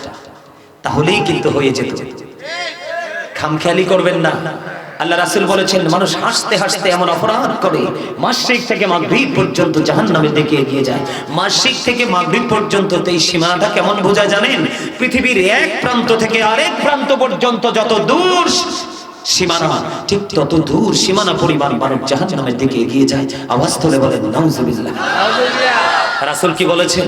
তাহলেই কিন্তু হয়ে যেত। খামখেয়ালি করবেন না। আল্লাহ রাসূল বলেছেন মানুষ হাসতে হাসতে এমন অপরাধ করে মাশরিক থেকে মাগরিব পর্যন্ত জাহান্নামের দিকে এগিয়ে যায়। মাশরিক থেকে মাগরিব পর্যন্ত এই সীমানাটা কেমন বোঝা জানেন? পৃথিবীর এক প্রান্ত থেকে আরেক প্রান্ত পর্যন্ত যত দূর সীমানা, ঠিক তত দূর সীমানা পরিমাণ মানুষ জাহান্নামের দিকে এগিয়ে যায়। আওয়াজ তুলে বলেন নাউজুবিল্লাহ। রাসূল কি বলেছেন?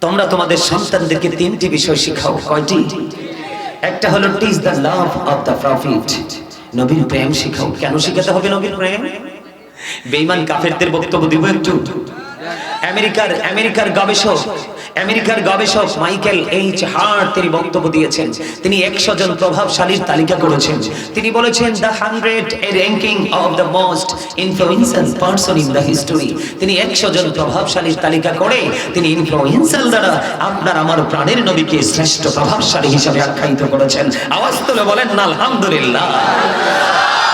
তোমরা তোমাদের সন্তানদেরকে তিনটি বিষয় শিখাও। কয়টি? একটা হলো teach the love of the profit, নবীর প্রেম শিখাও। কেন শিখাতে হবে নবীর প্রেম? বেঈমান কাফেরদের বক্তব্য দিব একটু। আমেরিকার গবেষক মাইকেল এইচ হার্ট তিনি বক্তব্য দিয়েছেন। তিনি 100 জন প্রভাবশালীর তালিকা করেছেন। তিনি বলেছেন the 100 ranking of the most influential person in the history. তিনি 100 জন প্রভাবশালীর তালিকা করে তিনি ইনফ্লুয়েন্সিয়াল দ্বারা আপনার আমার প্রাণের নবীকে শ্রেষ্ঠ প্রভাবশালী হিসেবে আখ্যায়িত করেছেন। আওয়াজ তুলে বলেন না আলহামদুলিল্লাহ।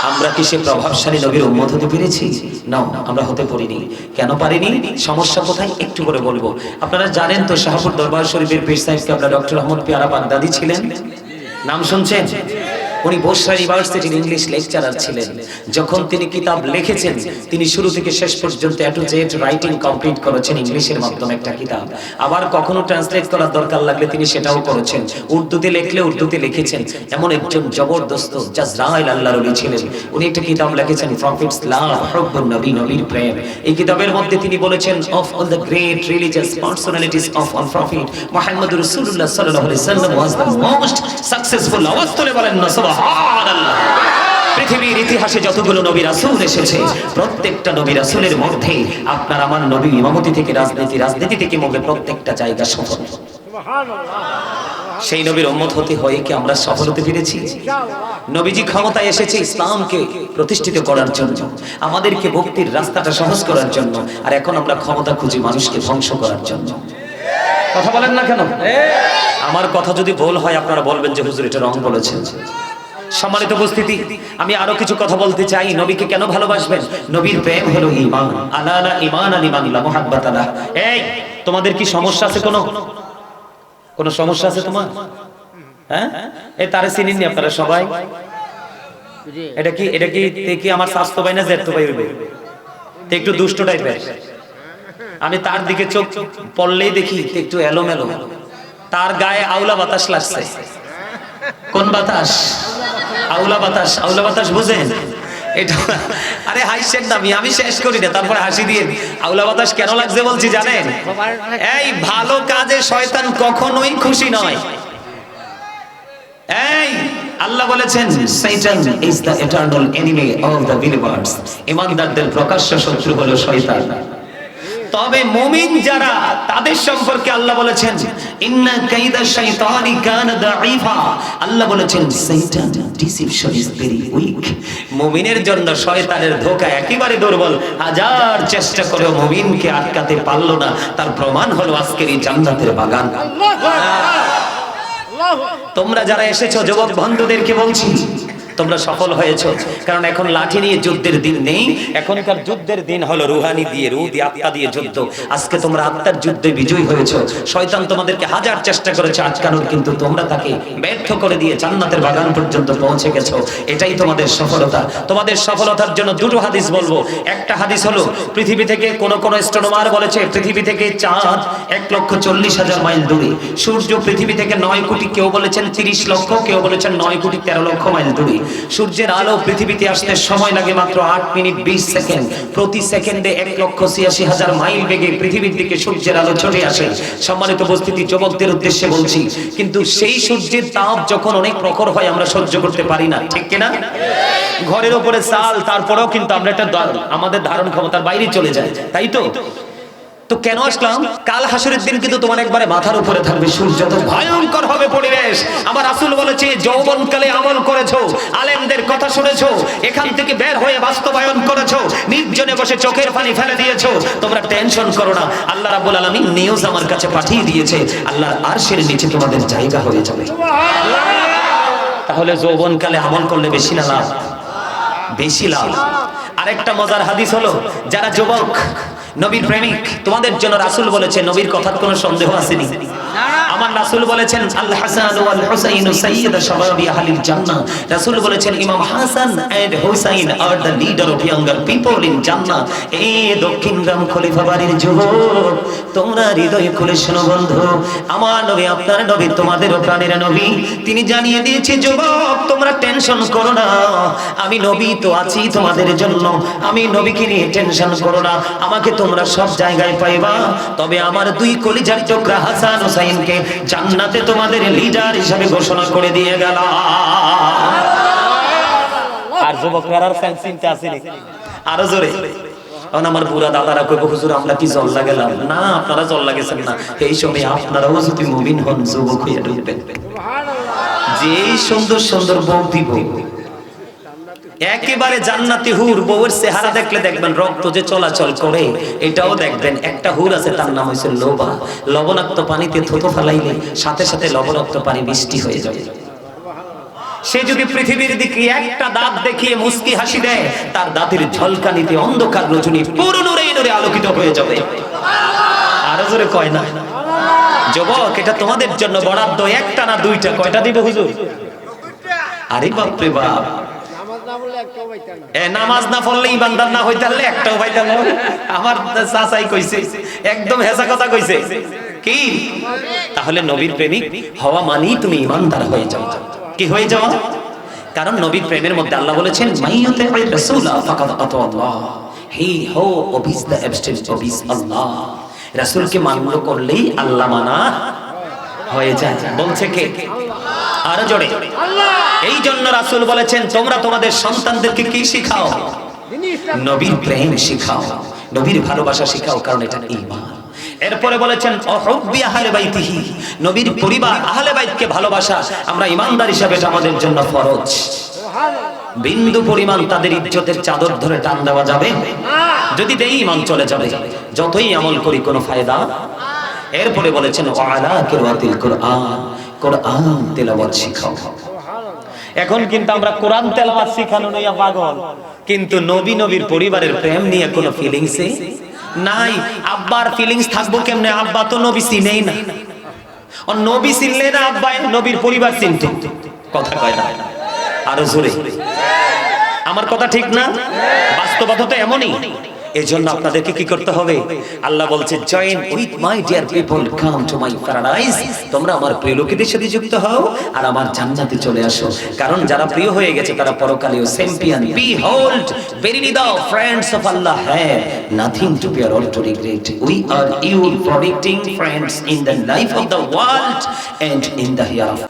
আমরা কি সে প্রভাবশালী নবীর উম্মত হতে পেরেছি? না, আমরা হতে পারিনি। কেন পারিনি? সমস্যা কোথায় একটু করে বলবো। আপনারা জানেন তো শাহপুর দরবার শরীফের পীর সাহেব কেবলা ডক্টর আহমদ পেয়ারা বাগদাদি ছিলেন, নাম শুনছেন? উনি বসরা ইউনিভার্সিটির ইংলিশ লেকচারার ছিলেন। যখন তিনি কিতাব লিখেছেন তিনি শুরু থেকে শেষ পর্যন্ত এ টু জেড রাইটিং কমপ্লিট করেছেন ইংলিশের মাধ্যমে একটা কিতাব। আবার কখনো ট্রান্সলেট করার দরকার লাগলে তিনি সেটাও করেছেন। উর্দুতে লিখলে উর্দুতে লিখেছেন। এমন একজন জবরদস্ত জাজরাইল আল্লাহর ওলি ছিলেন। উনি একটা কিতাব লিখেছেন প্রফিটস লাভ, হুব্বুন নবী, নবীর প্রেম। এই কিতাবের মধ্যে তিনি বলেছেন of all the great religious personalities of all prophet মুহাম্মদুর রাসূলুল্লাহ সাল্লাল্লাহু আলাইহি ওয়াসাল্লাম ওয়াজ দ্য মোস্ট সাকসেসফুল। আওয়াজ তুলে বলেন না সুবহানাল্লাহ। পৃথিবীর ইতিহাসে যতগুলো নবী রাসূল এসেছে প্রত্যেকটা নবী রাসূলের মধ্যে আপনার আমার নবী ইমামতি থেকে রাজনীতি থেকে মুখে প্রত্যেকটা জায়গা সফল। সেই নবীর উম্মত হতে হয়ে কি আমরা সফল হতে পেরেছি? নবীজি ক্ষমতায় এসেছে ইসলামকে প্রতিষ্ঠিত করার জন্য, আমাদেরকে ভক্তির রাস্তাটা সহজ করার জন্য, আর এখন আমরা ক্ষমতা খুঁজি মানুষকে ধ্বংস করার জন্য। কথা বলেন না কেন? আমার কথা যদি ভুল হয় আপনারা বলবেন যে হুজুর এটা রং বলেছেন। সম্মানিত উপস্থিতি, আমি আরো কিছু কথা বলতে চাই। নবীকে কেন ভালোবাসবেন? নবীর প্রেম হলো ঈমান। আলা ঈমান লিমান লা মুহাব্বাত আলা। এই তোমাদের কি সমস্যা আছে? কোন সমস্যা আছে তোমার? হ্যাঁ, এই তারে চিনেননি আপনারা সবাই? এটা কি আমার স্বাস্থ্য ভাই না জেঠতো ভাই হইবে? একটু দুষ্ট টাইপের। আমি তার দিকে চোখ পড়লেই দেখি একটু এলোমেলো। তার গায়ে আউলা বাতাস লাগছে। কোন বাতাস? আউলা বাতাস। আউলা বাতাস বুঝেন? এটা আরে হাসছেন না, আমি শেষ করি না তারপরে হাসি দিয়ে। আউলা বাতাস কেন লাগছে বলছি জানেন? এই ভালো কাজে শয়তান কখনোই খুশি নয়। এই আল্লাহ বলেছেন শয়তান is the eternal enemy of the believers. ঈমানদারদের প্রকাশ্য শত্রু হলো শয়তান। তবে মুমিন যারা তাদের সম্পর্কে আল্লাহ বলেছেন ইন্না কাইদা শাইতানি কানা দাঈফা। আল্লাহ বলেছেন শয়তান ডিসিপশন ইজ ভেরি উইক। মুমিনের জন্য শয়তানের ধোঁকা একেবারে দুর্বল। হাজার চেষ্টা করেও মুমিনকে আটকাতে পারলো না। তার প্রমাণ হলো আজকের এই জান্নাতের বাগান। তোমরা যারা এসেছো যুবক বন্ধুদেরকে বলছি তোমরা সফল হয়েছো, কারণ এখন লাঠি নিয়ে যুদ্ধের দিন নেই। এখনকার যুদ্ধের দিন হলো রুহানি দিয়ে, রূহ দিয়ে, আত্মা দিয়ে যুদ্ধ। আজকে তোমরা আত্মার যুদ্ধে বিজয়ী হয়েছো। শয়তান তোমাদেরকে হাজার চেষ্টা করেছে আটকানোর, কিন্তু তোমরা তাকে ব্যর্থ করে দিয়ে জান্নাতের বাগান পর্যন্ত পৌঁছে গেছো। এটাই তোমাদের সফলতা। তোমাদের সফলতার জন্য দুটো হাদিস বলবো। একটা হাদিস হলো পৃথিবী থেকে কোন অ্যাস্ট্রোনমার বলেছে পৃথিবী থেকে চাঁদ 1,40,000 মাইল দূরে, সূর্য পৃথিবী থেকে 9 কোটি, কেউ বলেছেন 30 লক্ষ, কেউ বলেছেন 9 কোটি 13 লক্ষ মাইল দূরে। সূর্যের আলো পৃথিবীতে আসতে সময় লাগে মাত্র 8 মিনিট 20 সেকেন্ড। প্রতি সেকেন্ডে 1,86,000 মাইল বেগে পৃথিবীর দিকে সূর্যের আলো ছড়ে আসে। সম্মানিত উপস্থিতি, যুবকদের উদ্দেশ্যে বলছি, কিন্তু সেই সূর্যের তাপ যখন অনেক প্রখর হয় আমরা সহ্য করতে পারি না, ঠিক কিনা? ঘরের উপরে চাল, তারপরেও কিন্তু আমরা আমাদের ধারণ ক্ষমতার বাইরে চলে যায়, তাই তো? তো কেন আসলাম? কাল হাসরের দিন কিন্তু তোমার একবারে মাথার উপরে থাকবে সূর্য। তো ভয়ঙ্কর হবে পরিবেশ। আমার রাসূল বলেছে যৌবনকালে আমল করেছো, আলেমদের কথা শুনেছো, এখান থেকে বের হয়ে বাস্তবায়ন করেছো, নির্জনে বসে চোখের পানি ফেলে দিয়েছো, তোমরা টেনশন করো না। আল্লাহ রাব্বুল আলামিন নিউজ আমার কাছে পাঠিয়ে দিয়েছে, আল্লাহর আরশের নিচে তোমাদের জায়গা হয়ে যাবে। তাহলে যৌবনকালে আমল করলে বেশি না লাভ? বেশি লাভ। আরেকটা মজার হাদিস হলো, যারা যুবক নবীর প্রেমিক তোমাদের জন্য রাসূল বলেছে, নবীর কথার কোনো সন্দেহ আসেনি। আমার রাসূল বলেছেন আল হাসান ওয়াল হুসাইন সাইয়্যিদ শাবাবি আহলিল জান্নাহ। রাসূল বলেছেন ইমাম Hasan and Husain are the leader of younger people in জান্নাহ। এই দক্ষিণগ্রাম খলিফা বাড়ির যুবক, তোমরা হৃদয় খুলে শোনো বন্ধু, আমার নবী আপনার নবী তোমাদেরও প্রাণের নবী। তিনি জানিয়ে দিয়েছে যুবক তোমরা টেনশন করো না, আমি নবী তো আছি তোমাদের জন্য, আমি নবীকে নিয়ে টেনশন করো না, আমাকে তোমরা সব জায়গায় পাইবা। তবে আমার দুই কলিজার টুকরা হাসান হুসাইনকে জান্নাতে তোমাদের লিডার হিসেবে ঘোষণা করে দিয়ে গেল। আর যুবকরা আর ফ্যান চিন্তা আসেনি আরো জোরে। কারণ আমার বুড়া দাদারা কইব হুজুর আমরা কি জল লাগালাম না, আপনারা জল লাগাইছেন না। এই সময় আপনারাও যদি মুমিন হন যুবক হয়ে ঢুকবেন, যে সুন্দর সুন্দর বউ দিব, একেবারে জান্নাতি হুর বউয়ের চেহারা দেখলে দেখবেন রক্ত যে চলাচল করে এটাও দেখবেন। একটা হুর আছে তার নাম হইছে লোবা। লবণাক্ত পানিতে থুতু ফেলাইলে সাথে সাথে লবণাক্ত পানি বৃষ্টি হয়ে যাবে। সে যদি পৃথিবীর দিকে একটা দাঁত দেখিয়ে মুস্কি হাসি দেয়, তার দাঁতের ঝলকানিতে অন্ধকার রজনী পুরো নূরে নূরে আলোকিত হয়ে যাবে। আরো জোরে কয় না যুবক, এটা তোমাদের জন্য বরাদ্দ। একটা না দুইটা, কয়টা দিব হুজুর? আরে বাপ রে বাপ, নামাজ না পড়লে ইমানদার না হইতে পারলে একটাও পাইতাম না। আমার চাচাই কইছে, একদম হেসা কথা কইছে কি, তাহলে নবীর প্রেমিক হওয়া মানেই তুমি ইমানদার হয়ে যাও। কি হয়ে যাও? কারণ নবীর প্রেমের মধ্যে আল্লাহ বলেছেন মাইয়াতে রাসূলা ফাকাদ আতাল্লাহ, হি হো ওবিস দ্য অ্যাবস্টেন্স ওবিস আল্লাহ। রাসূলকে মান্য করলেই আল্লাহ মানা হয়ে যায়। বলছে কে? আরো জোরে আল্লাহ। এই জন্য রাসূল বলেছেন তোমরা তোমাদের সন্তানদেরকে কি শিখাও? নবীর প্রেম শিখাও, নবীর ভালোবাসা শিখাও, কারণ এটা ঈমান। এরপরে বলেছেন অহুব্বি আহলে বাইতিহি, নবীর পরিবার আহলে বাইতকে ভালোবাসা আমরা ঈমানদার হিসেবে এটা আমাদের জন্য ফরজ। বিন্দু পরিমাণ তাদের ইজ্জতের চাদর ধরে টান দেওয়া যাবে না, যদি দেই ঈমান চলে যাবে, যতই আমল করি কোনো ফায়দা। এরপরে বলেছেন ওয়ালা কিরাতিল কুরআন, কোরআন তেলাওয়াত শিখাও। এখন কিন্তু আমরা কোরআন তেলাওয়াত শিখানো নিয়ে পাগল, কিন্তু নবীর পরিবারের প্রেম নিয়ে কোনো ফিলিংসে নাই। আব্বার ফিলিংস থাকবো কেমনে? আব্বা তো নবী চিনেই না, আর নবী চিনলে না আব্বা নবীর পরিবার চিনতো। কথা কয় না আরো জোরে, আমার কথা ঠিক না? বাস্তবতা তো এমনই। এজন্য আপনাদেরকে কি করতে হবে? আল্লাহ বলছে join with my dear people, come to my paradise. তোমরা আমার প্রিয় লোকেদের সাথে যুক্ত হও আর আমার জান্নাতে চলে আসো। কারণ যারা প্রিয় হয়ে গেছে তারা পরকালেও champion. Behold verily the friends of Allah have nothing to fear or to regret. We are you protecting friends in the life of the world and in the hereafter.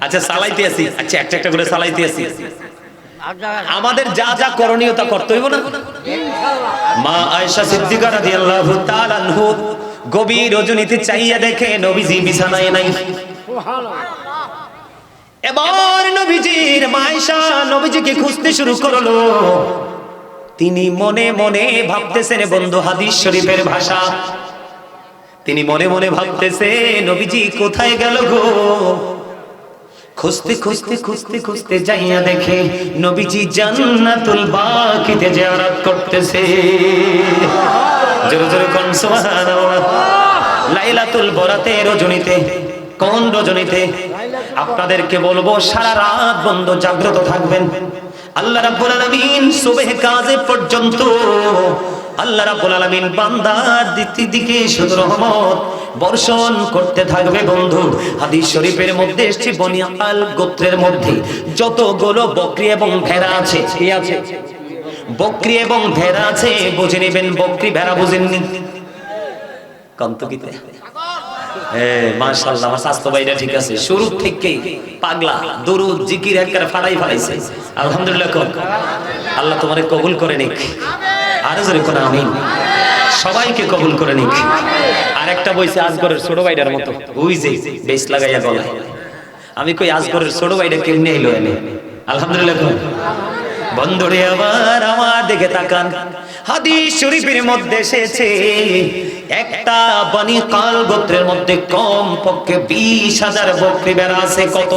আচ্ছা চালাইতে আছি, আচ্ছা একটা একটা করে চালাইতে আছি। আমাদের যা যা করণীয় তা করতে হইব না? মা আয়েশা সিদ্দিকা রাদিয়াল্লাহু তাআলা আনহু গভীর রজনীতে চাইয়া দেখে নবীজি বিছানায় নাই। এবার নবীজির মা আয়েশা নবীজিকে খুঁজতে শুরু করলো। তিনি মনে মনে ভাবতেছেন, বন্ধু হাদিস শরীফের ভাষা, তিনি মনে মনে ভাবতেছে নবীজি কোথায় গেল গো। খুঁজতে খুঁজতে খুঁজতে খুঁজতে যাইয়া দেখে নবীজি জান্নাতুল বাকিতে জিয়ারত করতেছে। জোরে জোরে কোন সুবহানাল্লাহ। লাইলাতুল বরাতে রজনীতে, কোন রজনীতে? আপনাদেরকে বলবো সারা রাত বন্ধ জাগ্রত থাকবেন। আল্লাহ রাব্বুল আলামিন সুবহ কাজে পর্যন্ত আল্লাহ রাব্বুল আলামিন বান্দার দিকে শুধু রহমত বর্ষণ করতে থাকবে। বন্ধু হাদিস শরীফের মধ্যে এসেছে বনি আল গোত্রের মধ্যে যতগুলো বকরি এবং ভেড়া আছে, কি আছে? বকরি এবং ভেড়া আছে। বুঝে নেবেন, বকরি ভেড়া বুঝেননি? কন্তকিতে মাশাআল্লাহ, আমার স্বাস্থ্য ভাইরা ঠিক আছে। শুরু থেকে পাগলা দরুদ জিকির একবারে ফাড়াই ফেলাইছে। আলহামদুলিল্লাহ, আল্লাহ তোমারে কবুল করে নিক। আরো জোরে কোন আমিন। সবাইকে কবুল করে নিক। আর একটা বইছে আজগরের ছোট ভাইটার মতো, ওই যে বেশ লাগাইয়া গলায়। আমি কই আজগরের ছোট ভাইটা কেমনে এলো এনে? আলহামদুলিল্লাহ। বন্ধুরে আবার আমার দিকে তাকান। হাদিস শরীফের মধ্যে এসেছে একটা বনি কাল গোত্রের মধ্যে কম পক্ষে 20,000 বকরি ভেড়া আছে। কত?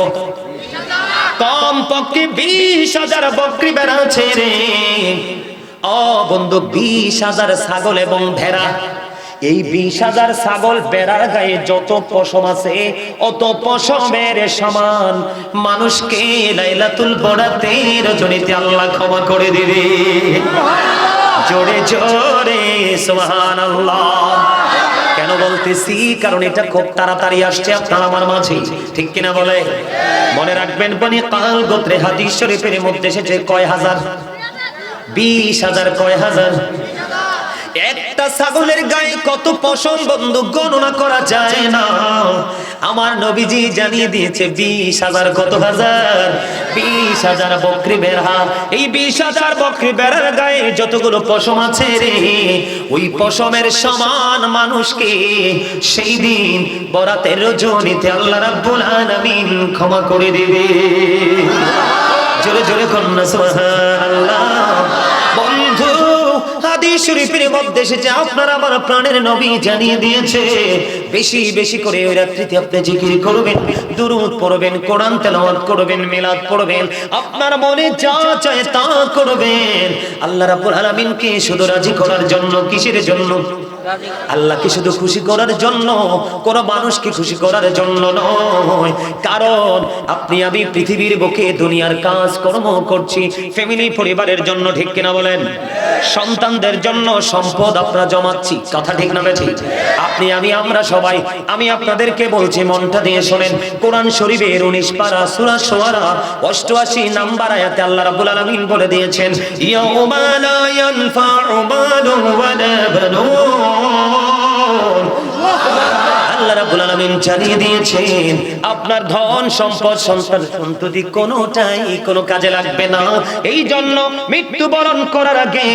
কম পক্ষে 20,000 বকরি ভেড়া আছে রে। ও বন্ধু, 20,000 ছাগল এবং ভেড়া, এই 20,000 ছাগল বেড়ার গায়ে যত পশম আছে অত পশমের সমান মানুষকে লাইলাতুল বরাতের রজনীতে আল্লাহ ক্ষমা করে দিবে। জোরে জোরে সুবহানাল্লাহ। কেন বলতেছি? কারণ এটা খুব তাড়াতাড়ি আসছে আপনার আমার মাঝে, ঠিক কিনা বলে? মনে রাখবেন, বনি কাল গোত্রে হাদিস শরীফের মধ্যে এসেছে কয় হাজার? 20,000। কয় হাজার? একটা ছাগলের গায়ে কত পশম বন্ধু গণনা করা যায় না। আমার নবীজি জানিয়ে দিয়েছে 20,000। কত হাজার? 20,000 বকরি বেড়া। এই 20,000 বকরি বেড়ার গায়ে যতগুলো পশম আছে রে, ওই পশমের সমান মানুষকে সেই দিন বরাতের রজনীতে আল্লাহ রাব্বুল আলামিন ক্ষমা করে দিবে। জোরে জোরে কন্যা সুবহানাল্লাহ। বন্ধু, হাদিস শরীফের মধ্যে এসেছে আপনার আমার প্রাণের নবী জানিয়ে দিয়েছে, বেশি বেশি করে ওই রাত্রিতে আপনি জিকির করবেন, দুরূদ পড়বেন, কোরআন তেলাওয়াত করবেন, মিলাদ পড়বেন, আপনার মনে যা চায় তা করবেন। আল্লাহ রাব্বুল আলামিনকে শুধু রাজি করার জন্য। কিসের জন্য? আল্লাহকে শুধু খুশি করার জন্য, কোন মানুষকে খুশি করার জন্য নয়। কারণ আপনি আমি পৃথিবীর বুকে দুনিয়ার কাজ কর্ম করছি ফ্যামিলি, পরিবারের জন্য, ঠিক কিনা বলেন? সন্তানদের জন্য সম্পদ আপনারা জমাচ্ছি, কথা ঠিক না ঠিক? আপনি আমি আমরা সবাই, আমি আপনাদেরকে বলছি মনটা দিয়ে শোনেন, কোরআন শরীফের 19 পারা সূরা শুআরা 88 নাম্বার আয়াতে আল্লাহ রাব্বুল আলামিন বলে দিয়েছেন, ইয়াউমা লা ইয়ানফা'ু মালুন ওয়ালা বানুন। আল্লাহ রাব্বুল আলামিন জানিয়ে দিয়েছেন আপনার ধন সম্পদ সন্তান সন্ততি কোনোটাই কোনো কাজে লাগবে না। এই জন্য মৃত্যুবরণ করার আগে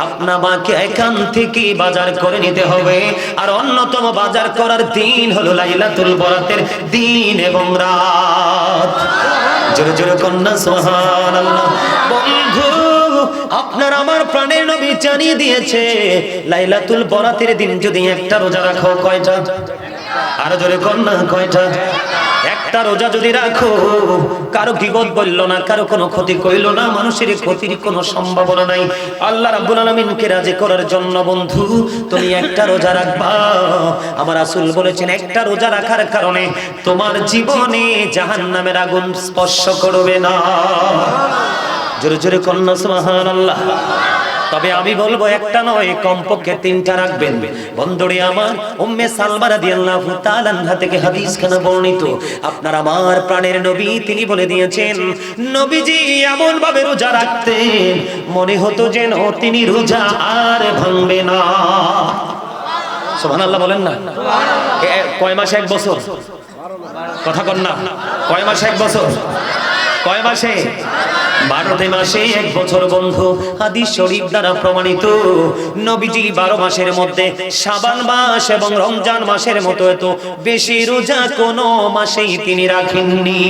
আপনার মাকে এখান থেকে বাজার করে নিতে হবে। আর অন্যতম বাজার করার দিন হলো লাইলাতুল বরাতের দিন এবং রাত। জোরে জোরে কন্যা সুবহানাল্লাহ। বন্ধু, আপনার আমার প্রাণের নবী জানিয়ে দিয়েছে লাইলাতুল বরাতের দিন যদি একটা রোজা রাখো, কয়টা? আরো জোরে কন্যা, কয়টা? একটা রোজা যদি রাখো, কারো গীবত বললো না, কারো কোনো ক্ষতি কইলো না, মানুষের ক্ষতির কোনো সম্ভাবনা নাই, আল্লাহ রাব্বুল আলামিনকে রাজি করার জন্য বন্ধু তুমি একটা রোজা রাখবা। আমার রাসূল বলেছেন একটা রোজা রাখার কারণে তোমার জীবনে জাহান্নামের আগুন স্পর্শ করবে না। জোরে জোরে কন্যা সুবহানাল্লাহ। তবে আমি বলবো একটা নয়, কমপক্ষে 3টা রাখবেন। বন্ধুরে আমার, উম্মে সালমা রাদিয়াল্লাহু তাআলা আনহা থেকে হাদিসখানা বর্ণিত, আপনার আমার প্রাণের নবী তিনি বলে দিয়েছেন, নবীজি এমন ভাবে রোজা রাখতেন মনে হতো যেন তিনি রোজা আর ভাঙবে না। সুবহানাল্লাহ বলেন না? কয় মাসে? 1 বছর? কথা কন না। কয় মাসে 1 বছর? কয় মাসে? 12টি মাসে 1 বছর বন্ধু। হাদিস শরীফ দ্বারা প্রমাণিত। নবীজি 12 মাসের মধ্যে শাবান মাস এবং রমজান মাসের মতো এত বেশি রোজা কোনো মাসেই তিনি রাখেননি।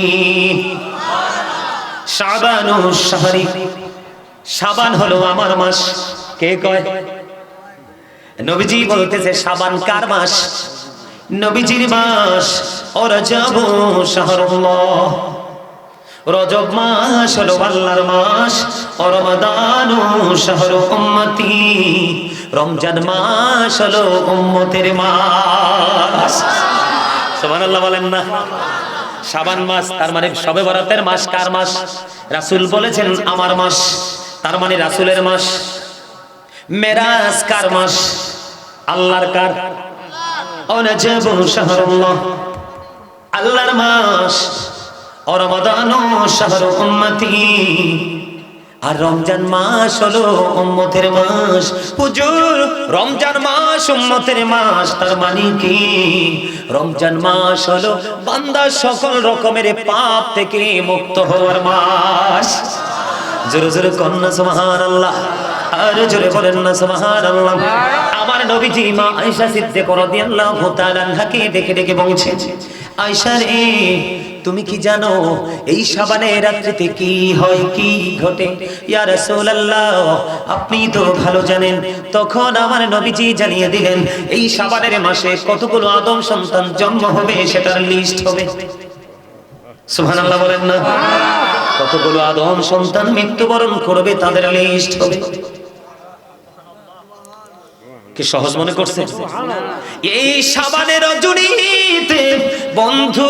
শাবানুশ শাহরি, শাবান হলো আমার মাস। কে কয়? নবীজি বলতেছে শাবান কার মাস? নবীজির মাস। ও রজব শাহরুল্লাহ, রজব মাস হলো আল্লাহর মাস। ও রমাদান শাহরু উম্মতি, রমজান মাস হলো উম্মতের মাস। সুবহানাল্লাহ বলেন না? শাবান মাস তার মানে শবে বরাতের মাস। কার মাস? রাসূল বলেছেন আমার মাস, তার মানে রাসূলের মাস। মেরাজ কার মাস? আল্লাহর। কার? ও রজব শাহরুল্লাহ, আল্লাহর মাস। ও রমাদান শাহরু উম্মতি, আর রমজান মাস হলো উম্মতের মাস। হুজুর রমজান মাস উম্মতের মাস, তার মানে কি? রমজান মাস হলো বান্দা সকল রকমের পাপ থেকে মুক্ত হওয়ার মাস। জোরে জোরে কন্যা সুবহানাল্লাহ, আর জোরে বলেন না সুবহানাল্লাহ। আমার নবীজি মা আয়েশা সিদ্দিকা রাদিয়াল্লাহু তাআলা আনহাকে ডেকে ডেকে বলছেন, আয়েশা রে তুমি কি জানো এই শাবানের রাত্রিতে কি হয়, কি ঘটে? ইয়া রাসূলুল্লাহ আপনি তো ভালো জানেন। তখন আমার নবীজি জানিয়ে দিলেন এই শাবানের মাসে কতগুলো আদম সন্তান জন্ম হবে সেটার লিস্ট হবে। সুবহানাল্লাহ বলেন না? কতগুলো আদম সন্তান মৃত্যুবরণ করবে তাদের লিস্ট হবে। কি সহজ মনে করছেন? এই শাবানের রজনীতে বন্ধু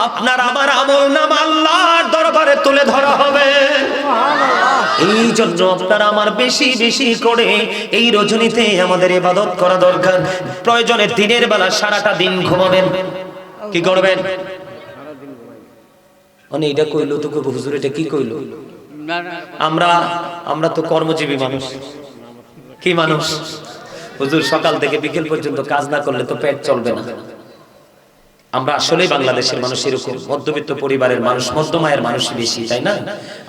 আপনার আমার আমলনামা আল্লাহর দরবারে তুলে ধরা হবে। এই জন্য আপনার আমার বেশি বেশি করে এই রজনীতে আমাদের ইবাদত করা দরকার। প্রয়োজনে দিনের বেলা সারাটা দিন ঘুমাবেন। কি করবেন? মানে এটা কইলো তো কইবো হুজুর এটা কি কইলো? আমরা তো কর্মজীবী মানুষ। কি মানুষ? হুজুর সকাল থেকে বিকেল পর্যন্ত কাজ না করলে তো পেট চলবে না। আমরা আসলেই বাংলাদেশের মানুষ এরকম, মধ্যবিত্ত পরিবারের মানুষ, মধ্যমায়ের মানুষ বেশি, তাই না?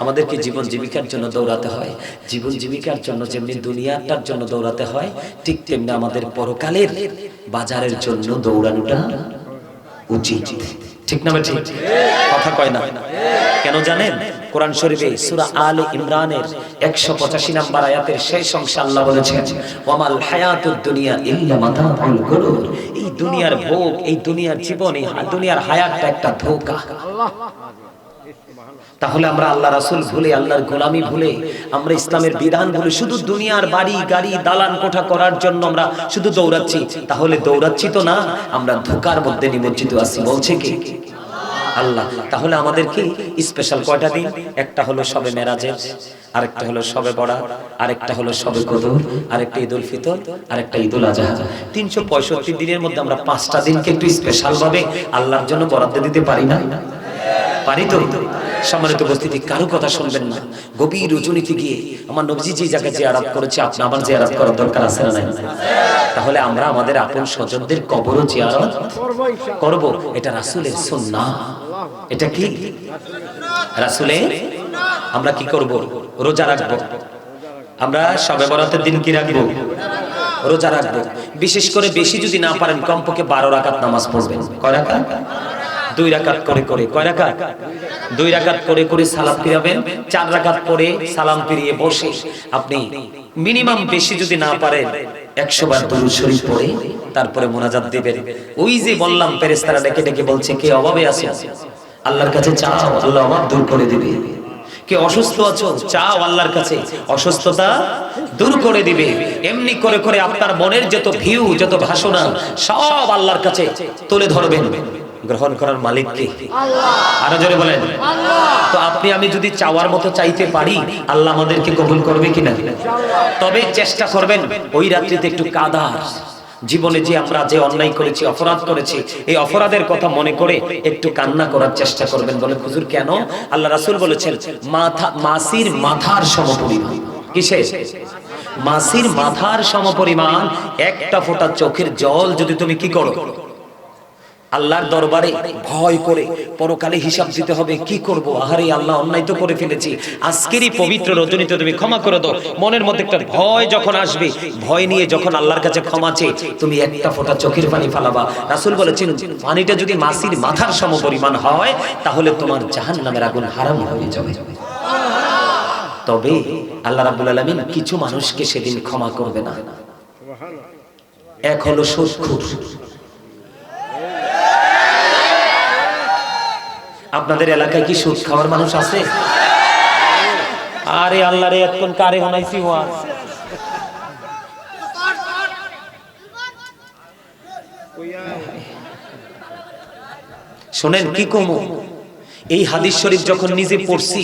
আমাদেরকে জীবন জীবিকার জন্য দৌড়াতে হয়। জীবন জীবিকার জন্য যেমনি দুনিয়াটার জন্য দৌড়াতে হয়, ঠিক তেমনি আমাদের পরকালের বাজারের জন্য দৌড়ানোটা উচিত। ঠিক না? ঠিক কথা কয় না কেন জানেন? কোরআন শরীফে সূরা আলে ইমরানের 185 নম্বর আয়াতের শেষ অংশে আল্লাহ বলেছেন, ওয়ামাল হায়াতুদ দুনিয়া ইল্লা মাতাউল গুরুর। এই দুনিয়ার ভোগ, এই দুনিয়ার জীবন, এই দুনিয়ার হায়াতটা একটা ধোঁকা। তাহলে আমরা আল্লাহ রাসূল ভুলে, আল্লাহর গোলামি ভুলে, আমরা ইসলামের বিধান ভুলে শুধু দুনিয়ার বাড়ি গাড়ি দালান কোঠা করার জন্য আমরা শুধু দৌড়াচ্ছি। তাহলে দৌড়াচ্ছি তো না, আমরা ধোঁকার মধ্যে নিমজ্জিত আছি। বলছে কি আল্লাহ? তাহলে আমাদের কি স্পেশাল কয়টা দিন? একটা হলো শবে মেরাজের, আরেকটা হলো শবে বরাত, আরেকটা হলো শবে কদর, আরেকটা ঈদুল ফিতর, আরেকটা ঈদুল আজহা। 365 দিনের মধ্যে আমরা 5টা দিনকে একটু স্পেশাল ভাবে আল্লাহর জন্য বরাদ্দ দিতে পারি না? পারি তো? সম্মানিত উপস্থিতি, কারো কথা শুনবেন না। গভীর রজনীতে গিয়ে আমার নবীজি যে জায়গায় জিয়ারত করেছে, আপনি আমার জিয়ারত করার দরকার আছে না নাই? তাহলে আমরা আমাদের আপন স্বজনদের কবরও জিয়ারত করব। এটা রাসূলের সুন্নাহ। এটা কি রাসূলের? আমরা কি করব? রোজা রাখব। আমরা শবে বরাতের দিন কি রাখব? রোজা রাখব। বিশেষ করে বেশি যদি না পারেন, কমপক্ষে 12 রাকাত নামাজ পড়বেন। কয় রাকাত? 2 রাকাত করে করে। কয় রাকাত? 2 রাকাত করে করে সালাম ফিরাবেন। 4 রাকাত পরে সালাম ফিরিয়ে বসে আপনি মিনিমাম, বেশি যদি না পারেন, 100 বার দুরূদ শরীফ পড়ে তারপরে মোনাজাত দিবেন। ওই যে বললাম, ফেরেশতারা ডেকে ডেকে বলছে, কে অভাবে আছে আল্লাহর কাছে চাও, আল্লাহ অভাব দূর করে দিবে। কে অসুস্থ আছো, চাও আল্লাহর কাছে অসুস্থতা দূর করে দিবে। এমনি করে করে আপনার মনের যত ভিউ, যত ভাষণা সব আল্লাহর কাছে তুলে ধরবেন। গ্রহণ করার মালিক কে? আল্লাহ। আরো জোরে বলেন আল্লাহ। তো আপনি আমি যদি চাওয়ার মতো চাইতে পারি, আল্লাহ আমাদেরকে কবুল করবে কিনা? তবে চেষ্টা করবেন ওই রাত্রিতে একটু কাদার জীবনে যে আমরা যে অন্যায় করেছি, অপরাধ করেছি, এই অপরাধের কথা মনে করে একটু কান্না করার চেষ্টা করবেন। বলে হুজুর কেন? আল্লাহ রাসূল বলেছেন, মাছির মাথার সমপরিমাণ। কিসে? মাছির মাথার সমপরিমাণ একটা ফোঁটা চোখের জল যদি তুমি কি করো, আল্লাহর দরবারে ভয় করে পরকালে হিসাব দিতে হবে, কি করব, আহারে আল্লাহ অন্যায় তো করে ফেলেছি, আজকেরই পবিত্র রজনীতে তুমি ক্ষমা করে দাও। মনের মধ্যে একটা ভয় যখন আসবে, ভয় নিয়ে যখন আল্লাহর কাছে ক্ষমা চেয়ে তুমি একটা ফোঁটা চোখের পানি ফালাবা, রাসূল বলেছেন পানিটা যদি মাছির মাথার সমপরিমাণ হয়, তাহলে তোমার জাহান্নামের আগুন হারাম হয়ে যাবে। তবে আল্লাহ রাব্বুল আলামিন কিছু মানুষকে সেদিন ক্ষমা করবে না। এক হলো সুদখোর। আপনাদের এলাকায় কি সুদ খাওয়ার মানুষ আছে? আরে আল্লাহ রে, এখন কারে হনাইছি ওয়াজ। শুনেন কি কমু, এই হাদিস শরীফ যখন নিজে পড়ছি,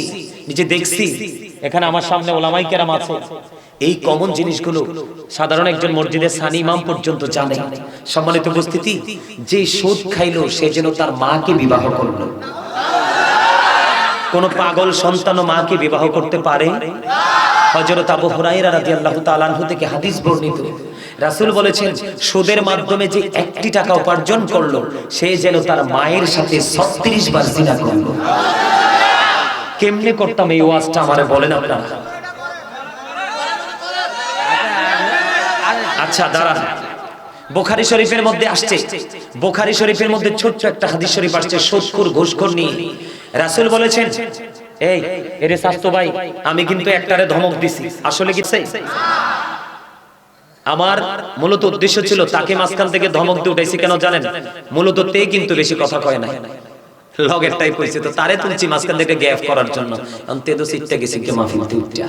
নিজে দেখছি, এখানে আমার সামনে ওলামায়ে কেরাম আছে, এই কমন জিনিসগুলো সাধারণ একজন মসজিদের সানি ইমাম পর্যন্ত জানে। সম্মানিত উপস্থিতি, যে সুদ খাইলো সে যেন তার মাকে বিবাহ করলো। কোন পাগল সন্তান মাকে বিবাহ করতে পারে? হযরত আবু হুরায়রা রাদিয়াল্লাহু তাআলা আনহু থেকে হাদিস বর্ণিত, রাসূল বলেছেন সুদের মাধ্যমে যে 1টি টাকা উপার্জন করলো, সে যেন তার মায়ের সাথে 36 বার জিনা করলো। কেমনে করতাম এই ওয়াজটা আমারে বলেন আপনারা? আচ্ছা দাঁড়ান, বুখারী শরীফের মধ্যে আসছে, বুখারী শরীফের মধ্যে ছোট্ট একটা হাদিস শরীফ আসছে সুদখোর ঘুষখোর নিয়ে। রাসূল বলেছেন, এই এরে শাস্তো ভাই, আমি কিন্তু একটারে ধমক দিছি। আসলে কি আমার মূলত উদ্দেশ্য ছিল তাকে মাঝখান থেকে ধমক দিয়ে উঠাইছি, কেন জানেন? মূলত তে কিন্তু বেশি কথা কয় না, লগের টাইপ হইছে, তো তারে তুলছি মাঝখান থেকে গ্যাপ করার জন্য। অন্তে তো সিটটা গেছি কে মাহফিল তে উঠা,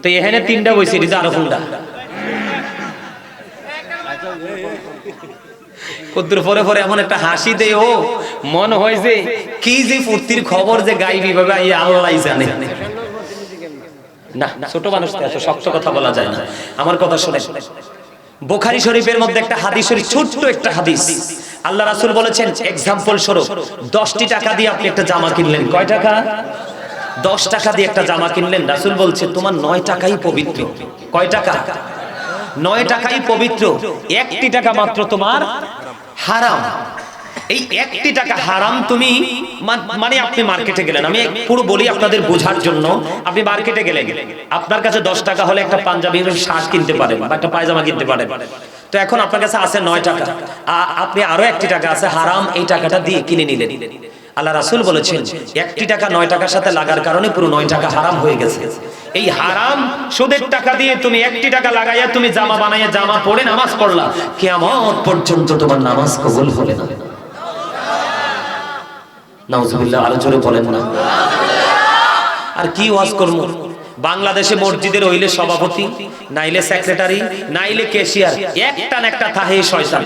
তো এখানে 3টা বইছে, রিজা আরফুলটা কদ্দুর পরে পরে এমন একটা হাসি দেয়, ও মন হয় যে কি যে ফুর্তির খবর যে গাইবি ভাবে আল্লাহই জানে। না, ছোট মানুষ তো এত শক্ত কথা বলা যায় না। আমার কথা শুনে, বুখারী শরীফের মধ্যে একটা হাদিস শরীফ, ছোট্ট একটা হাদিস, আল্লাহ রাসূল বলেছেন एग्जांपल স্বরূপ 10টি টাকা দিয়ে আপনি একটা জামা কিনলেন। কয় টাকা? 10 টাকা দিয়ে একটা জামা কিনলেন। রাসূল বলছে তোমার 9 টাকাই পবিত্র। কয় টাকা? 9 টাকাই পবিত্র। 1টি টাকা মাত্র তোমার হারাম। এই 1টি টাকা হারাম তুমি মানে আপনি মার্কেটে গেলেন, আমি পুরো বলি আপনাদের বোঝার জন্য। আপনি মার্কেটে গেলেন, আপনার কাছে 10 টাকা হলে একটা পাঞ্জাবির শার্ট কিনতে পারেন বা একটা পায়জামা কিনতে পারেন। তো এখন আপনার কাছে আছে 9 টাকা, আপনি আরো 1টি টাকা আছে হারাম, এই টাকাটা দিয়ে কিনে নিলেন। আল্লাহ রাসূল বলেছেন 1টি টাকা 9 টাকার সাথে লাগার কারণে পুরো 9 টাকা হারাম হয়ে গেছে। এই হারাম সুদের টাকা দিয়ে তুমি 1টি টাকা লাগাইয়া তুমি জামা বানাইয়া জামা পরে নামাজ পড়লা, কিয়ামত পর্যন্ত তোমার নামাজ কবুল হবে না। নাউজুবিল্লাহ, আরো জোরে বলেন না। আর কি ওয়াজ করব? বাংলাদেশে মসজিদের হইলে সভাপতি, নাইলে সেক্রেটারি, নাইলে ক্যাশিয়ার, একটা না একটা থাহে শয়তান।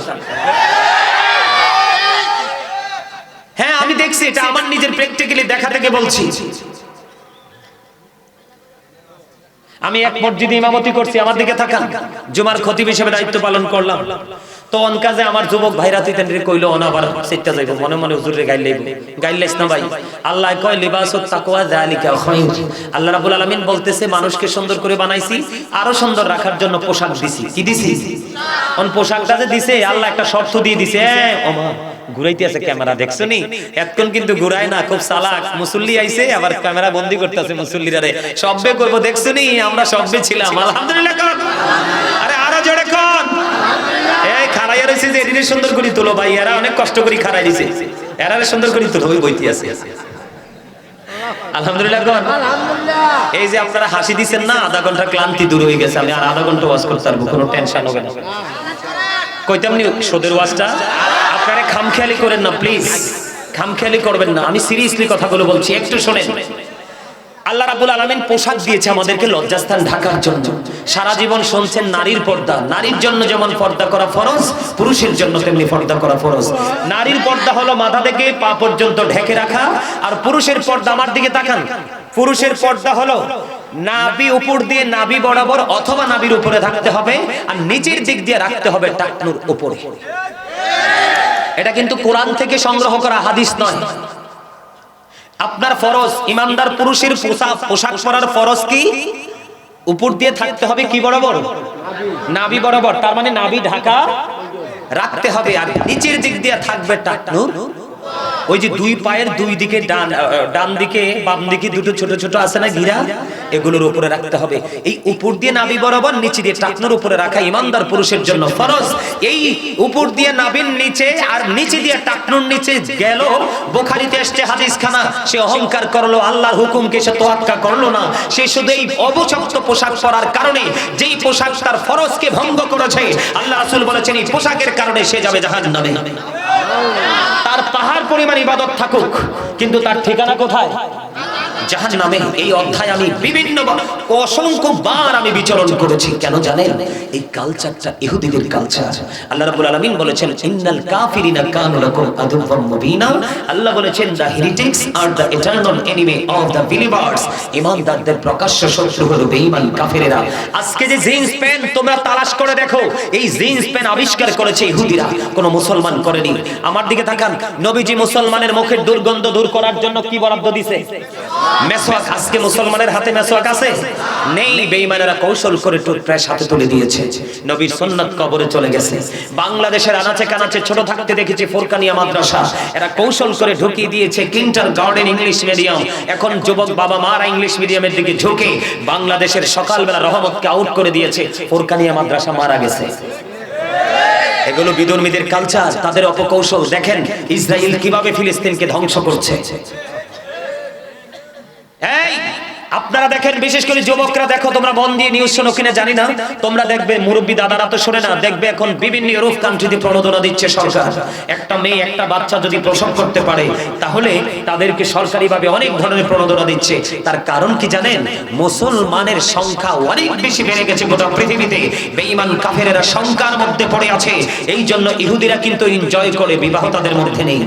হ্যাঁ, আমি দেখছি, এটা আমার নিজের প্র্যাকটিক্যালি দেখা থেকে বলছি। আমি এক মসজিদে ইমামতি করছি, আমার দিকে তাকান, জুমার খতিব হিসেবে দায়িত্ব পালন করলাম। তো অনকাজে আমার যুবক ভাইরা তিনরে কইলো অনাবার সেটা যাইবো, মনে মনে হুজুরে গাইলাইস না ভাই। আল্লাহ কয় লিবাসুত তাকওয়া যালিকা খায়র। আল্লাহ রাব্বুল আলামিন বলতেছে মানুষকে সুন্দর করে বানাইছি, আরো সুন্দর রাখার জন্য পোশাক দিছি। কি দিছি? অন পোশাকটা যে দিছে আল্লাহ একটা শর্ত দিয়ে দিছে। ওমা ঘুরাইতে আছে ক্যামেরা, দেখছনি? এতক্ষণ কিন্তু ঘুরায় না, খুব চালাক। মুসল্লি আইছে আবার ক্যামেরা বন্দি করতেছে মুসল্লিরারে। সববে কইব দেখছনি আমরা সববে ছিলাম। আলহামদুলিল্লাহ কোন? আরে আরো জোরে কোন? এই খাড়াইয়া রইছে যে এদিকে সুন্দর করে তোলো ভাই, এরা অনেক কষ্ট করে খাড়াই দিছে, এরা সুন্দর করে তোলো, ওই বইতে আছে। আলহামদুলিল্লাহ কোন? আলহামদুলিল্লাহ। এই যে আপনারা হাসি দিবেন না, আধা ঘন্টা ক্লান্তি দূর হয়ে গেছে। আমি আর আধা ঘন্টা ওয়াজ করতে পারবো, কোনো টেনশন হবে না। কইতাম নি সোদের ওয়াজটা আপনারা খামখেয়ালি করেন না, প্লিজ খামখেয়ালি করবেন না। আমি সিরিয়াসলি কথাগুলো বলছি, একটু শুনেন। আল্লাহ রাব্বুল আলামিন পোশাক দিয়েছে আমাদেরকে লজ্জাস্থান ঢাকার জন্য। সারা জীবন শুনছেন নারীর পর্দা, নারীর জন্য যেমন পর্দা করা ফরজ, পুরুষের জন্য তেমনি পর্দা করা ফরজ। নারীর পর্দা হলো মাথা থেকে পা পর্যন্ত ঢেকে রাখা, আর পুরুষের পর্দা, আমার দিকে তাকান, পুরুষের পর্দা হলো নাভি উপর দিয়ে নাভি বরাবর অথবা নাভির উপরে থাকতে হবে, আর নিচের দিক দিয়ে রাখতে হবে টাকনুর উপরে। এটা কিন্তু কোরআন থেকে সংগ্রহ করা হাদিস নয়। আপনার ফরজ, ইমানদার পুরুষের পোশাক পরার ফরজ কি? উপর দিয়ে থাকতে হবে কি বরাবর? নাভি বরাবর। তার মানে নাভি ঢাকা রাখতে হবে, আর নিচের দিক দিয়ে থাকবে টাকনুর। ওই যে দুই পায়ের দুই দিকে ডান দিকে বাম দিকে দুটো ছোট ছোট আছে না ঘিরা, এগুলোর উপরে রাখতে হবে। এই উপর দিয়ে নাভি বরাবর, নিচে দিয়ে টাকনুর উপরে রাখা ইমানদার পুরুষের জন্য ফরজ। এই উপর দিয়ে নাভির নিচে আর নিচে দিয়ে টাকনুর নিচে গেল, বুখারীতে আসছে হাদিস খানা, সে অহংকার করলো, আল্লাহর হুকুমকে সে তোয়াক্কা করলো না। সে শুধু এই অবচক্ত পোশাক পরার কারণে, যেই পোশাক তার ফরজকে ভঙ্গ করেছে, আল্লাহ রাসূল বলেছেন এই পোশাকের কারণে সে যাবে জাহান্নামে। তার পাহাড় পরিমাণ ইবাদত থাকুক, কিন্তু তার ঠিকানা কোথায়? জাহান্নামে। এই অধ্যায় আমি বিভিন্ন অসংখ্য বার আমি বিচরণ করেছি। কেন জানেন? এই কালচারটা ইহুদিদের কালচার। আল্লাহ রাব্বুল আলামিন বলেছেন ইন্নাল কাফিরিনা কানু লাকুম আদুওয়াম মুবিনা। আল্লাহ বলেছেন the heretics are the eternal enemy of the believers. ঈমানদারদের প্রকাশ্য শত্রু হলো বেঈমান কাফেরেরা। আজকে যে জিন্স প্যান্ট তোমরা তালাশ করে দেখো, এই জিন্স প্যান্ট আবিষ্কার করেছে ইহুদিরা, কোনো মুসলমান করেনি। আমার দিকে তাকান, নবীজি মুসলমানের মুখের দুর্গন্ধ দূর করার জন্য কি বরাদ্দ দিয়েছে? মেসওয়াক। আজকে মুসলমানের হাতে মেসওয়াক আছে? নেই। বেঈমানেরা কৌশল করে টুথব্রাশ হাতে তুলে দিয়েছে। নবীর সুন্নাত কবরে চলে গেছে। বাংলাদেশের আনাচে কানাচে ছোট থাকতে দেখেছি ফোরকানিয়া মাদ্রাসা, এরা কৌশল করে ঢুকিয়ে দিয়েছে কিন্টার গার্ডেন ইংলিশ মিডিয়াম। এখন যুবক বাবা মারা ইংলিশ মিডিয়ামের দিকে ঝুঁকে বাংলাদেশের সকালবেলা রহমতকে আউট করে দিয়েছে। ফোরকানিয়া মাদ্রাসা মারা গেছে। এগুলো বিধর্মীদের কালচার, তাদের অপকৌশল। দেখেন ইসরায়েল কিভাবে ফিলিস্তিনকে ধ্বংস করছে। এই আপনারা দেখেন, বিশেষ করে যুবকরা দেখো, তোমরা মন দিয়ে নিউজ শোনো কিনা জানি না, তোমরা দেখবে মুরব্বী দাদারা তো শোনে না, দেখবে এখন বিভিন্ন ইউরোপ কান্ট্রিতে প্রণোদনা দিচ্ছে সরকার। একটা মেয়ে একটা বাচ্চা যদি প্রসব করতে পারে তাহলে তাদেরকে সরকারিভাবে অনেক ধরনের প্রণোদনা দিচ্ছে। তার কারণ কি জানেন? মুসলমানের সংখ্যা অনেক বেশি বেড়ে গেছে গোটা পৃথিবীতে, বেঈমান কাফেরেরা সংখ্যার মধ্যে পড়ে আছে। এই জন্য ইহুদিরা কিন্তু এনজয় করে, বিবাহ তাদের মধ্যে নেই।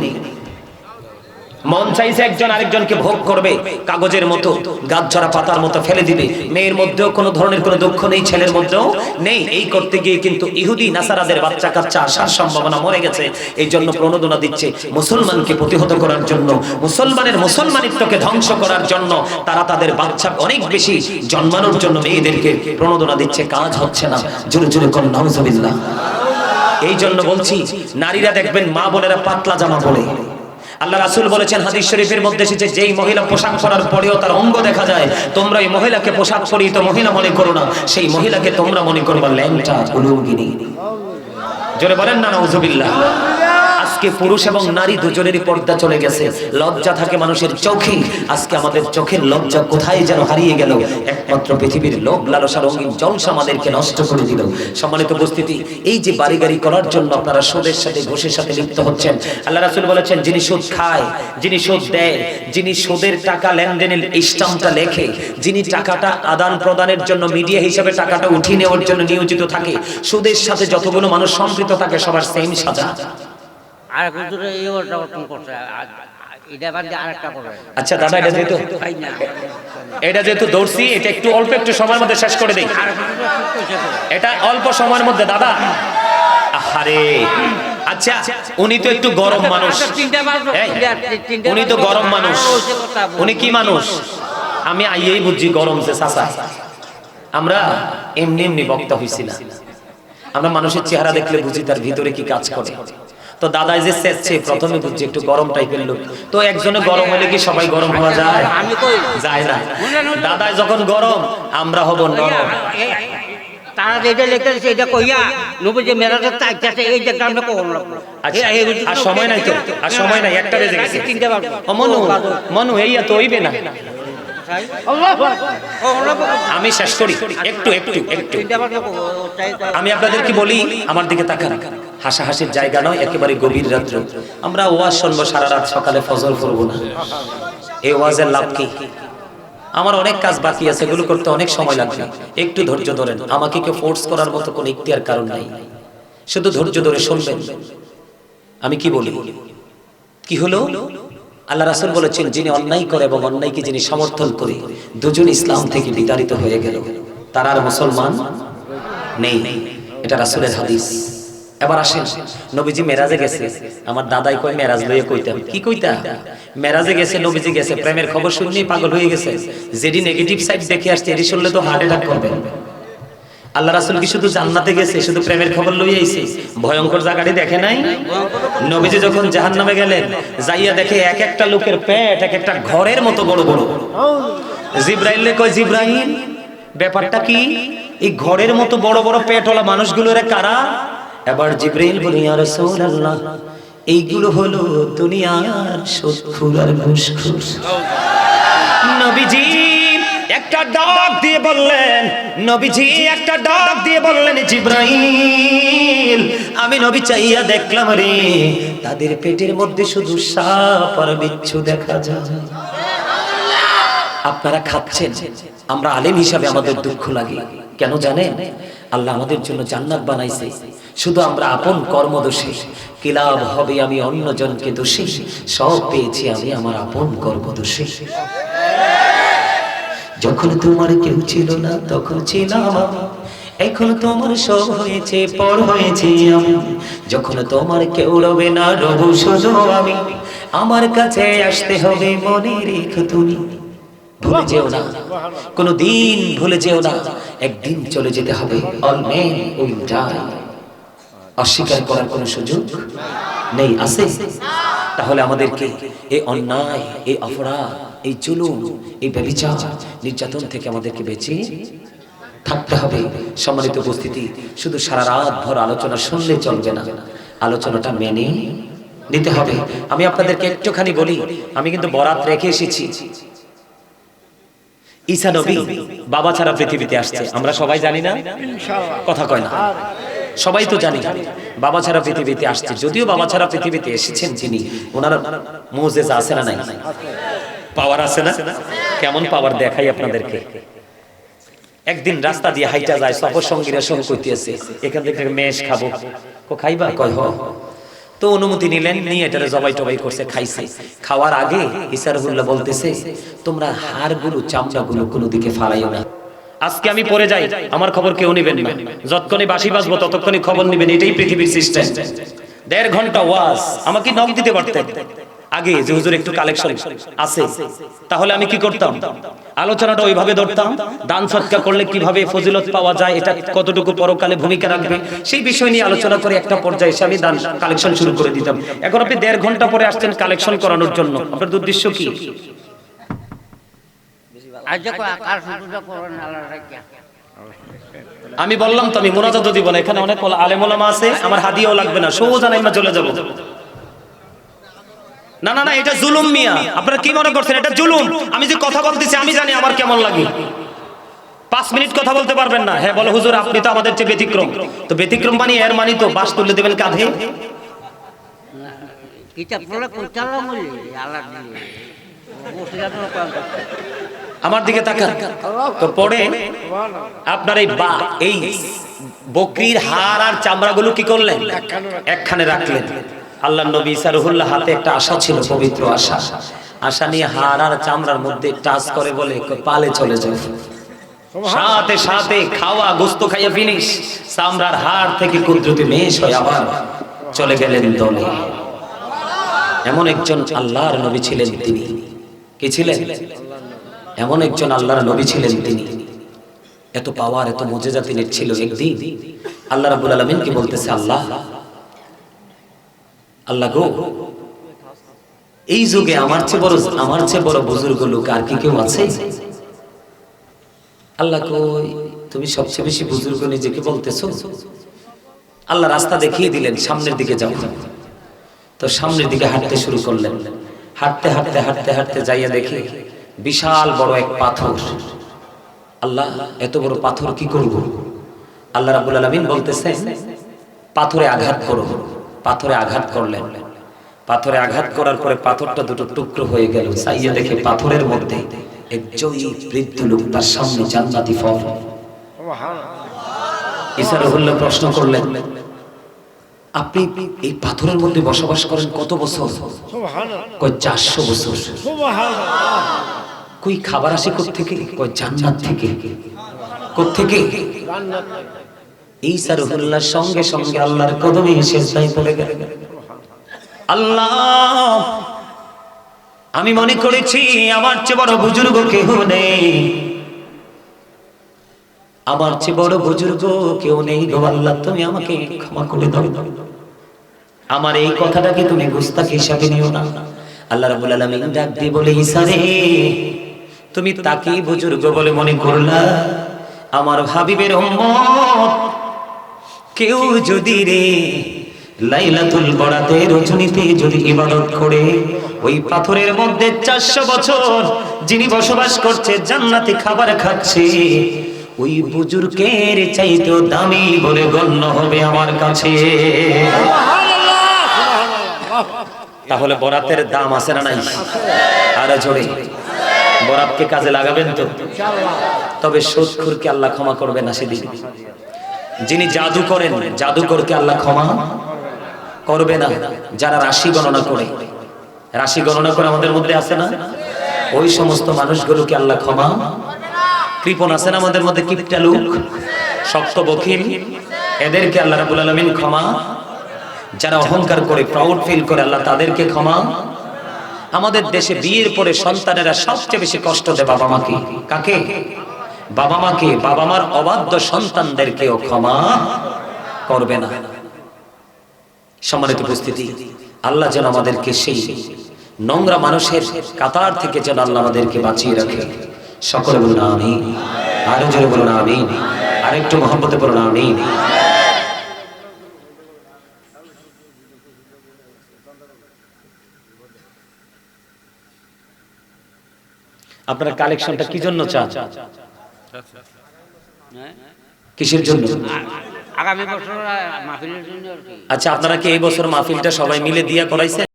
মন চাইছে একজন আরেকজনকে ভোগ করবে, কাগজের মতো গাছঝরা পাতার মতো ফেলে দিবে। মেয়ের মধ্যেও কোনো ধরনের কোনো দুঃখ নেই, ছেলের মধ্যেও নেই। এই করতে গিয়ে কিন্তু ইহুদি নাসারাদের বাচ্চা কাচ্চা আসার সম্ভাবনা মরে গেছে। এই জন্য প্রণোদনা দিচ্ছে মুসলমানকে প্রতিহত করার জন্য, মুসলমানের মুসলমানিত্বকে ধ্বংস করার জন্য। তারা তাদের বাচ্চা অনেক বেশি জন্মানোর জন্য মেয়েদেরকে প্রণোদনা দিচ্ছে, কাজ হচ্ছে না। জোরে জোরে কোন নাউজুবিল্লাহ। এই জন্য বলছি, নারীরা দেখবেন মা বোনেরা পাতলা জামা পরে। আল্লাহ রাসূল বলেছেন, হাদিস শরীফের মধ্যে এসেছে, যেই মহিলা পোশাক পরার পরেও তার অঙ্গ দেখা যায়, তোমরা এই মহিলাকে পোশাক পরিহিত মহিলা মনে করো না, সেই মহিলাকে তোমরা মনে করবা ল্যাংটা উলঙ্গিনী। জোরে বলেন না নাউজুবিল্লাহ। আজকে পুরুষ এবং নারী দুজনেরই পর্দা চলে গেছে। লজ্জা থাকে মানুষের চোখে, আজকে আমাদের চোখের লজ্জা কোথায় যেন হারিয়ে গেল। একমাত্র পৃথিবীর লোভ লালসা রঙিন জলসা আমাদেরকে নষ্ট করে দিল। সম্মানিত উপস্থিতি, এই যে বাড়ি গাড়ি করার জন্য আপনারা সুদের সাথে ঘুষের সাথে লিপ্ত হচ্ছেন। আল্লাহ রাসূল বলেছেন, যিনি সুদ খায়, যিনি সুদ দেয়, যিনি সুদের টাকা লেনদেনের স্ট্যাম্পটা লেখে, যিনি টাকাটা আদান প্রদানের জন্য মিডিয়া হিসেবে টাকাটা উঠিয়ে নেওয়ার জন্য নিয়োজিত থাকে, সুদের সাথে যতগুলো মানুষ সম্পৃক্ত থাকে সবার সেম সাজা। আচ্ছা দাদা, এটা যেহেতু দৌড়ছি, এটা একটু অল্প একটু সময়ের মধ্যে শেষ করে দেই। এটা অল্প সময়ের মধ্যে দাদা। আরে আচ্ছা, উনি তো একটু গরম মানুষ, উনি তো গরম মানুষ। উনি কি মানুষ? আমি আইয়েই বুঝছি গরম যে চাচা। আমরা এমনি এমনি বক্তা হইছি না, আমরা মানুষের চেহারা দেখলে বুঝি তার ভিতরে কি কাজ করে। তো দাদাই যে সেচ্ছে, প্রথমে বুঝছি একটু গরম টাইপের লোক। তো একজনে গরম হলে কি সবাই গরম হওয়া যায়? যায় না। দাদাই যখন গরম, আমরা হব নরম। তারা যেটা লিখতেছে এটা কইয়া নবী যে মেরাজের তাইতাছে এই যে গানটা কোন লাগলো। আচ্ছা, আর সময় নাই তো, আর সময় নাই, একটা বেজে গেছে। মনু মনু এইয়া তো হইবে না। আমি শেষ করি, একটু একটু একটু আমি আপনাদেরকে বলি, আমার দিকে তাকান। হাসাহাসির জায়গা নয়, একেবারে গভীর রাত্র। আমরা ওয়াজ শুনবো সারা রাত, সকালে ফজর করবো না। এই ওয়াজের লাভ কি? আমার অনেক কাজ বাকি আছে, এগুলো করতে অনেক সময় লাগবে। একটু ধৈর্য ধরেন, আমাকে কেউ ফোর্স করার মতো কোনো ইখতিয়ার কারণ নাই। শুধু ধৈর্য ধরে শুনবেন আমি কি বলি। কি হলো? আল্লাহ রাসূল বলেছেন, যিনি অন্যায় করে এবং অন্যায়কে যিনি সমর্থন করে, দুজন ইসলাম থেকে বিতাড়িত হয়ে গেল, তারা আর মুসলমান নেই। এটা রাসূলের হাদিস। এবার আসেন, নবীজি মেরাজে গেছে। আমার দাদাই কয় মেরাজ লইয়া কইতাম। কি কইতা? মেরাজে গেছে, নবীজি গেছে, প্রেমের খবর শুনলেই পাগল হয়ে গেছে। যেটি নেগেটিভ সাইড দেখে আসছে, এটি শুনলে তো হার্ট অ্যাটাক করবে। আল্লাহ রাসূল কি শুধু জান্নাতে গেছে, শুধু প্রেমের খবর লইয়া আইছে? ভয়ঙ্কর জায়গাটি দেখে নাই? নবীজি যখন জাহান্নামে গেলেন, যাইয়া দেখে এক একটা লোকের পেট এক একটা ঘরের মতো বড় বড়। জিব্রাইলে কয়, জিব্রাইল ব্যাপারটা কি? এই ঘরের মতো বড় বড় পেটওয়ালা মানুষগুলোরে কারা? এবার জিব্রাইল বলে, ইয়া রাসূলুল্লাহ, এইগুলো হলো দুনিয়ার সুদখোর আর ঘুষখোর। নবীজি একটা ডাক দিয়ে বললেন, নবীজি একটা ডাক দিয়ে বললেন, জিব্রাইল আমি নবী চাইয়া দেখলাম রে, তাদের পেটের মধ্যে শুধু সাপ আর বিচ্ছু দেখা যায়। আপনারা খাচ্ছেন, আমরা আলেম হিসাবে আমাদের দুঃখ লাগে। কেন জানেন? আল্লাহ আমাদের জন্য জান্নাত বানাইছে, শুধু আমরা আপন কর্ম দোষে। কি লাভ হবে আমি অন্যজনকে দোষী, সব পেয়েছি আমি আমার আপন কর্ম দোষে। যখন তোমার কেউ ছিল না তখন ছিলাম আমি, এখন তোমার সব হয়েছে পর হয়েছে আমি। যখন তোমার কেউ রবে না রব শুধু আমি, আমার কাছে আসতে হবে মনে রেখো তুমি। ভুলে যেও না, কোনো দিন ভুলে যেও না, একদিন চলে যেতে হবে। All men will die. অস্বীকার করার কোনো সুযোগ নেই, আছে? তাহলে আমাদেরকে এই অন্যায়, এই অপরাধ, এই জুলুম, এই ব্যভিচার, নির্যাতন থেকে আমাদেরকে বেঁচে থাকতে হবে। সম্মানিত উপস্থিতি, শুধু সারা রাত ভর আলোচনা শুনলে চলবে না, আলোচনাটা মেনে নিতে হবে। আমি আপনাদেরকে একটুখানি বলি, আমি কিন্তু বরাত রেখে এসেছি। ঈসা নবী বাবা ছাড়া পৃথিবীতে আসছে, আমরা সবাই জানি না? কথা কয় না, সবাই তো জানি বাবা ছাড়া পৃথিবীতে আসছে। যদিও বাবা ছাড়া পৃথিবীতে এসেছেন যিনি, ওনার মুজিজা আছে না নাই? পাওয়ার আছে না? কেমন পাওয়ার দেখাই আপনাদেরকে। একদিন রাস্তা দিয়ে হাইটা যায়, সফর সঙ্গীরা সঙ্গ করতেছে, এখান থেকে মেষ খাবো, খাইবা? কয় হ। তো অনুমতি নিলেন, নিয়ে এটারে জবাই টবাই করছে, খাইছে। খাওয়ার আগে ঈসা রুহুল্লাহ বলতেছে, তোমরা হাড়গুলো চামড়াগুলো কোনো দিকে ফালাইও না, আজকে আমি পড়ে যাই আমার খবর কেউ নেবেন না, যতক্ষণে বাঁশি বাজবো ততক্ষণে খবর নেবেন, এটাই পৃথিবীর সিস্টেম। 1.5 ঘন্টা ওয়াজ, আমাকে নক দিতে পারতেন আগে যে হুজুর একটু কালেকশন আছে, তাহলে আমি কি করতাম? আলোচনাটা ওইভাবে ধরতাম, দান সদকা করলে কিভাবে ফজিলত পাওয়া যায়, এটা কতটুকু পরকালে ভূমিকা রাখবে, সেই বিষয় নিয়ে আলোচনা করে একটা পর্যায়ে এসে আমি দান কালেকশন শুরু করে দিতাম। এখন আপনি 1.5 ঘন্টা পরে আসছেন কালেকশন করানোর জন্য, আপনার উদ্দেশ্য কি? আমি বললাম তো আমি মোনাজাত দিব না, এখানে অনেক আলেম ওলামা আছে, আমার হাদিয়াও লাগবে না, সোজা নাইমা চলে যাব। না না না, এটা জুলুম মিয়া, আপনারা কি মনে করছেন এটা জুলুম? আমি যে কথা বলতেছি আমি জানি আমার কেমন লাগে। 5 মিনিট কথা বলতে পারবেন না, হ্যাঁ বলো হুজুর আপনি তো আমাদের চেয়ে ব্যতিক্রম। তো ব্যতিক্রম মানে এর মানে তো বাস তুলে দেবেন কাঁধে? আমার দিকে তাকান তো পড়ে আপনার এই বকরির হাড় আর চামড়াগুলো কি করলেন? একখানে রাখলেন। আল্লাহর নবী ঈসা রুহুল্লাহ হাতে একটা আশা ছিল, পবিত্র আশা, আশা নিয়ে হাড় আর চামড়ার মধ্যে টাচ করে বলে পালে চলে যায়, সাথে সাথে খাওয়া গোস্ত খাইয়া ফিনিশ, চামড়ার হাড় থেকে কুদরতি মেশ হয়ে আবার চলে গেলেন দলে। এমন একজন আল্লাহর নবী ছিলেন তিনি। কি ছিলেন? এমন একজন আল্লাহর নবী ছিলেন তিনি। এত পাওয়ার, এত মুজিজা তিনি ছিল। একদিন আল্লাহ রাব্বুল আলামিন কি বলতেছে, আল্লাহ আল্লাহ গো, এই যুগে আমার চেয়ে বড় বুজুর্গ লোক আর কি কেউ আছে? আল্লাহ কই, তুমি সবচেয়ে বেশি বুজুর্গ নিজেকে বলতেছো? আল্লাহ রাস্তা দেখিয়ে দিলেন, সামনের দিকে যাও। তো সামনের দিকে হাঁটতে শুরু করলেন। হাঁটতে হাঁটতে হাঁটতে হাঁটতে যাইয়া দেখে বিশাল বড় এক পাথর। আল্লাহ এত বড় পাথর কি করব? আল্লাহ রাব্বুল আলামিন বলতেছে, পাথরে আঘাত করো। পাথরে আঘাত করলেন। পাথরে আঘাত করার পরে পাথরটা দুটো টুকরো হয়ে গেল। চাইয়া দেখে পাথরের মধ্যে এক জয়ী বৃদ্ধ লোক, তার সামনে জান্নাতি ফল। ঈসা রুহুল্লাহ প্রশ্ন করলেন, আপনি এই পাথরের মধ্যে বসবাস করেন কত বছর? কয় 400 বছর। কই খাবার আসে কোত্থেকে? কয় জান্নাত থেকে। কোত্থেকে? ঈসা রুহুল্লাহ সঙ্গে সঙ্গে আল্লাহর কদমে সিজদায় পড়ে গেলেন। আল্লাহ, আমি মনে করেছি আমার চেয়ে বড় বুজুর্গ কেউ নেই, আমার চেয়ে বড় বুজুর্গ কেউ নেই গো আল্লাহ, তুমি আমাকে ক্ষমা করে দাও। আমার এই কথাটাকে তুমি গুস্তাখি হিসাবে নিও না। আল্লাহ রাব্বুল আলামিন ডাক দিয়ে বলে, ঈসা রে, তুমি তাকে বুজুর্গ বলে মনে করলা? আমার হাবিবের উম্মত কেউ যদি রে লাইলাতুল বরাতের রজনীতে যদি ইবাদত করে, ওই পাথরের মধ্যে 400 বছর যিনি বসবাস করছে, জান্নাতি খাবার খাচ্ছে, ওই বুজুর্গের চাইতেও দামি বলে গণ্য হবে আমার কাছে। তাহলে বরাতের দাম আছে না নাই? আরে জোরে বরাতকে কাজে লাগাবেন তো? তবে সুদখোরকে আল্লাহ ক্ষমা করবে না সেদিন। যিনি জাদু করেন, জাদুকরকে আল্লাহ ক্ষমা করবে না। যারা রাশি গণনা করে, রাশি গণনা করে আমাদের মধ্যে আছে না, ওই সমস্ত মানুষগুলোকে আল্লাহ ক্ষমা। কৃপণ আছে না আমাদের মধ্যে, কিপটা লোক, শক্ত বকিল, এদেরকে আল্লাহ রাব্বুল আলামিন ক্ষমা। যারা অহংকার করে, প্রাউড ফিল করে, আল্লাহ তাদেরকে ক্ষমা। আমাদের দেশে বিয়ের পরে সন্তানেরা সবচেয়ে বেশি কষ্ট দেয় বাবা মাকে। কাকে? বাবা মাকে। বাবা মার অবাধ্য সন্তানদেরকেও ক্ষমা করবে না। সম্মানিত উপস্থিতি, আল্লাহ যেন আমাদেরকে সেই নোংরা মানুষের কাতার থেকে যেন আল্লাহ আমাদেরকে বাঁচিয়ে রাখে। সকলে বলুন আমিন। আরো জোরে বলুন আমিন। আরেকটু মহব্বতে বলুন আমিন। আপনারা কালেকশনটা কি জন্য চান? হ্যাঁ? কিসের জন্য? আগামী বছর মাহফিলের জন্য আর কি। আচ্ছা, আপনারা কি এই বছর মাহফিলটা সবাই মিলে দিয়া করাইছেন?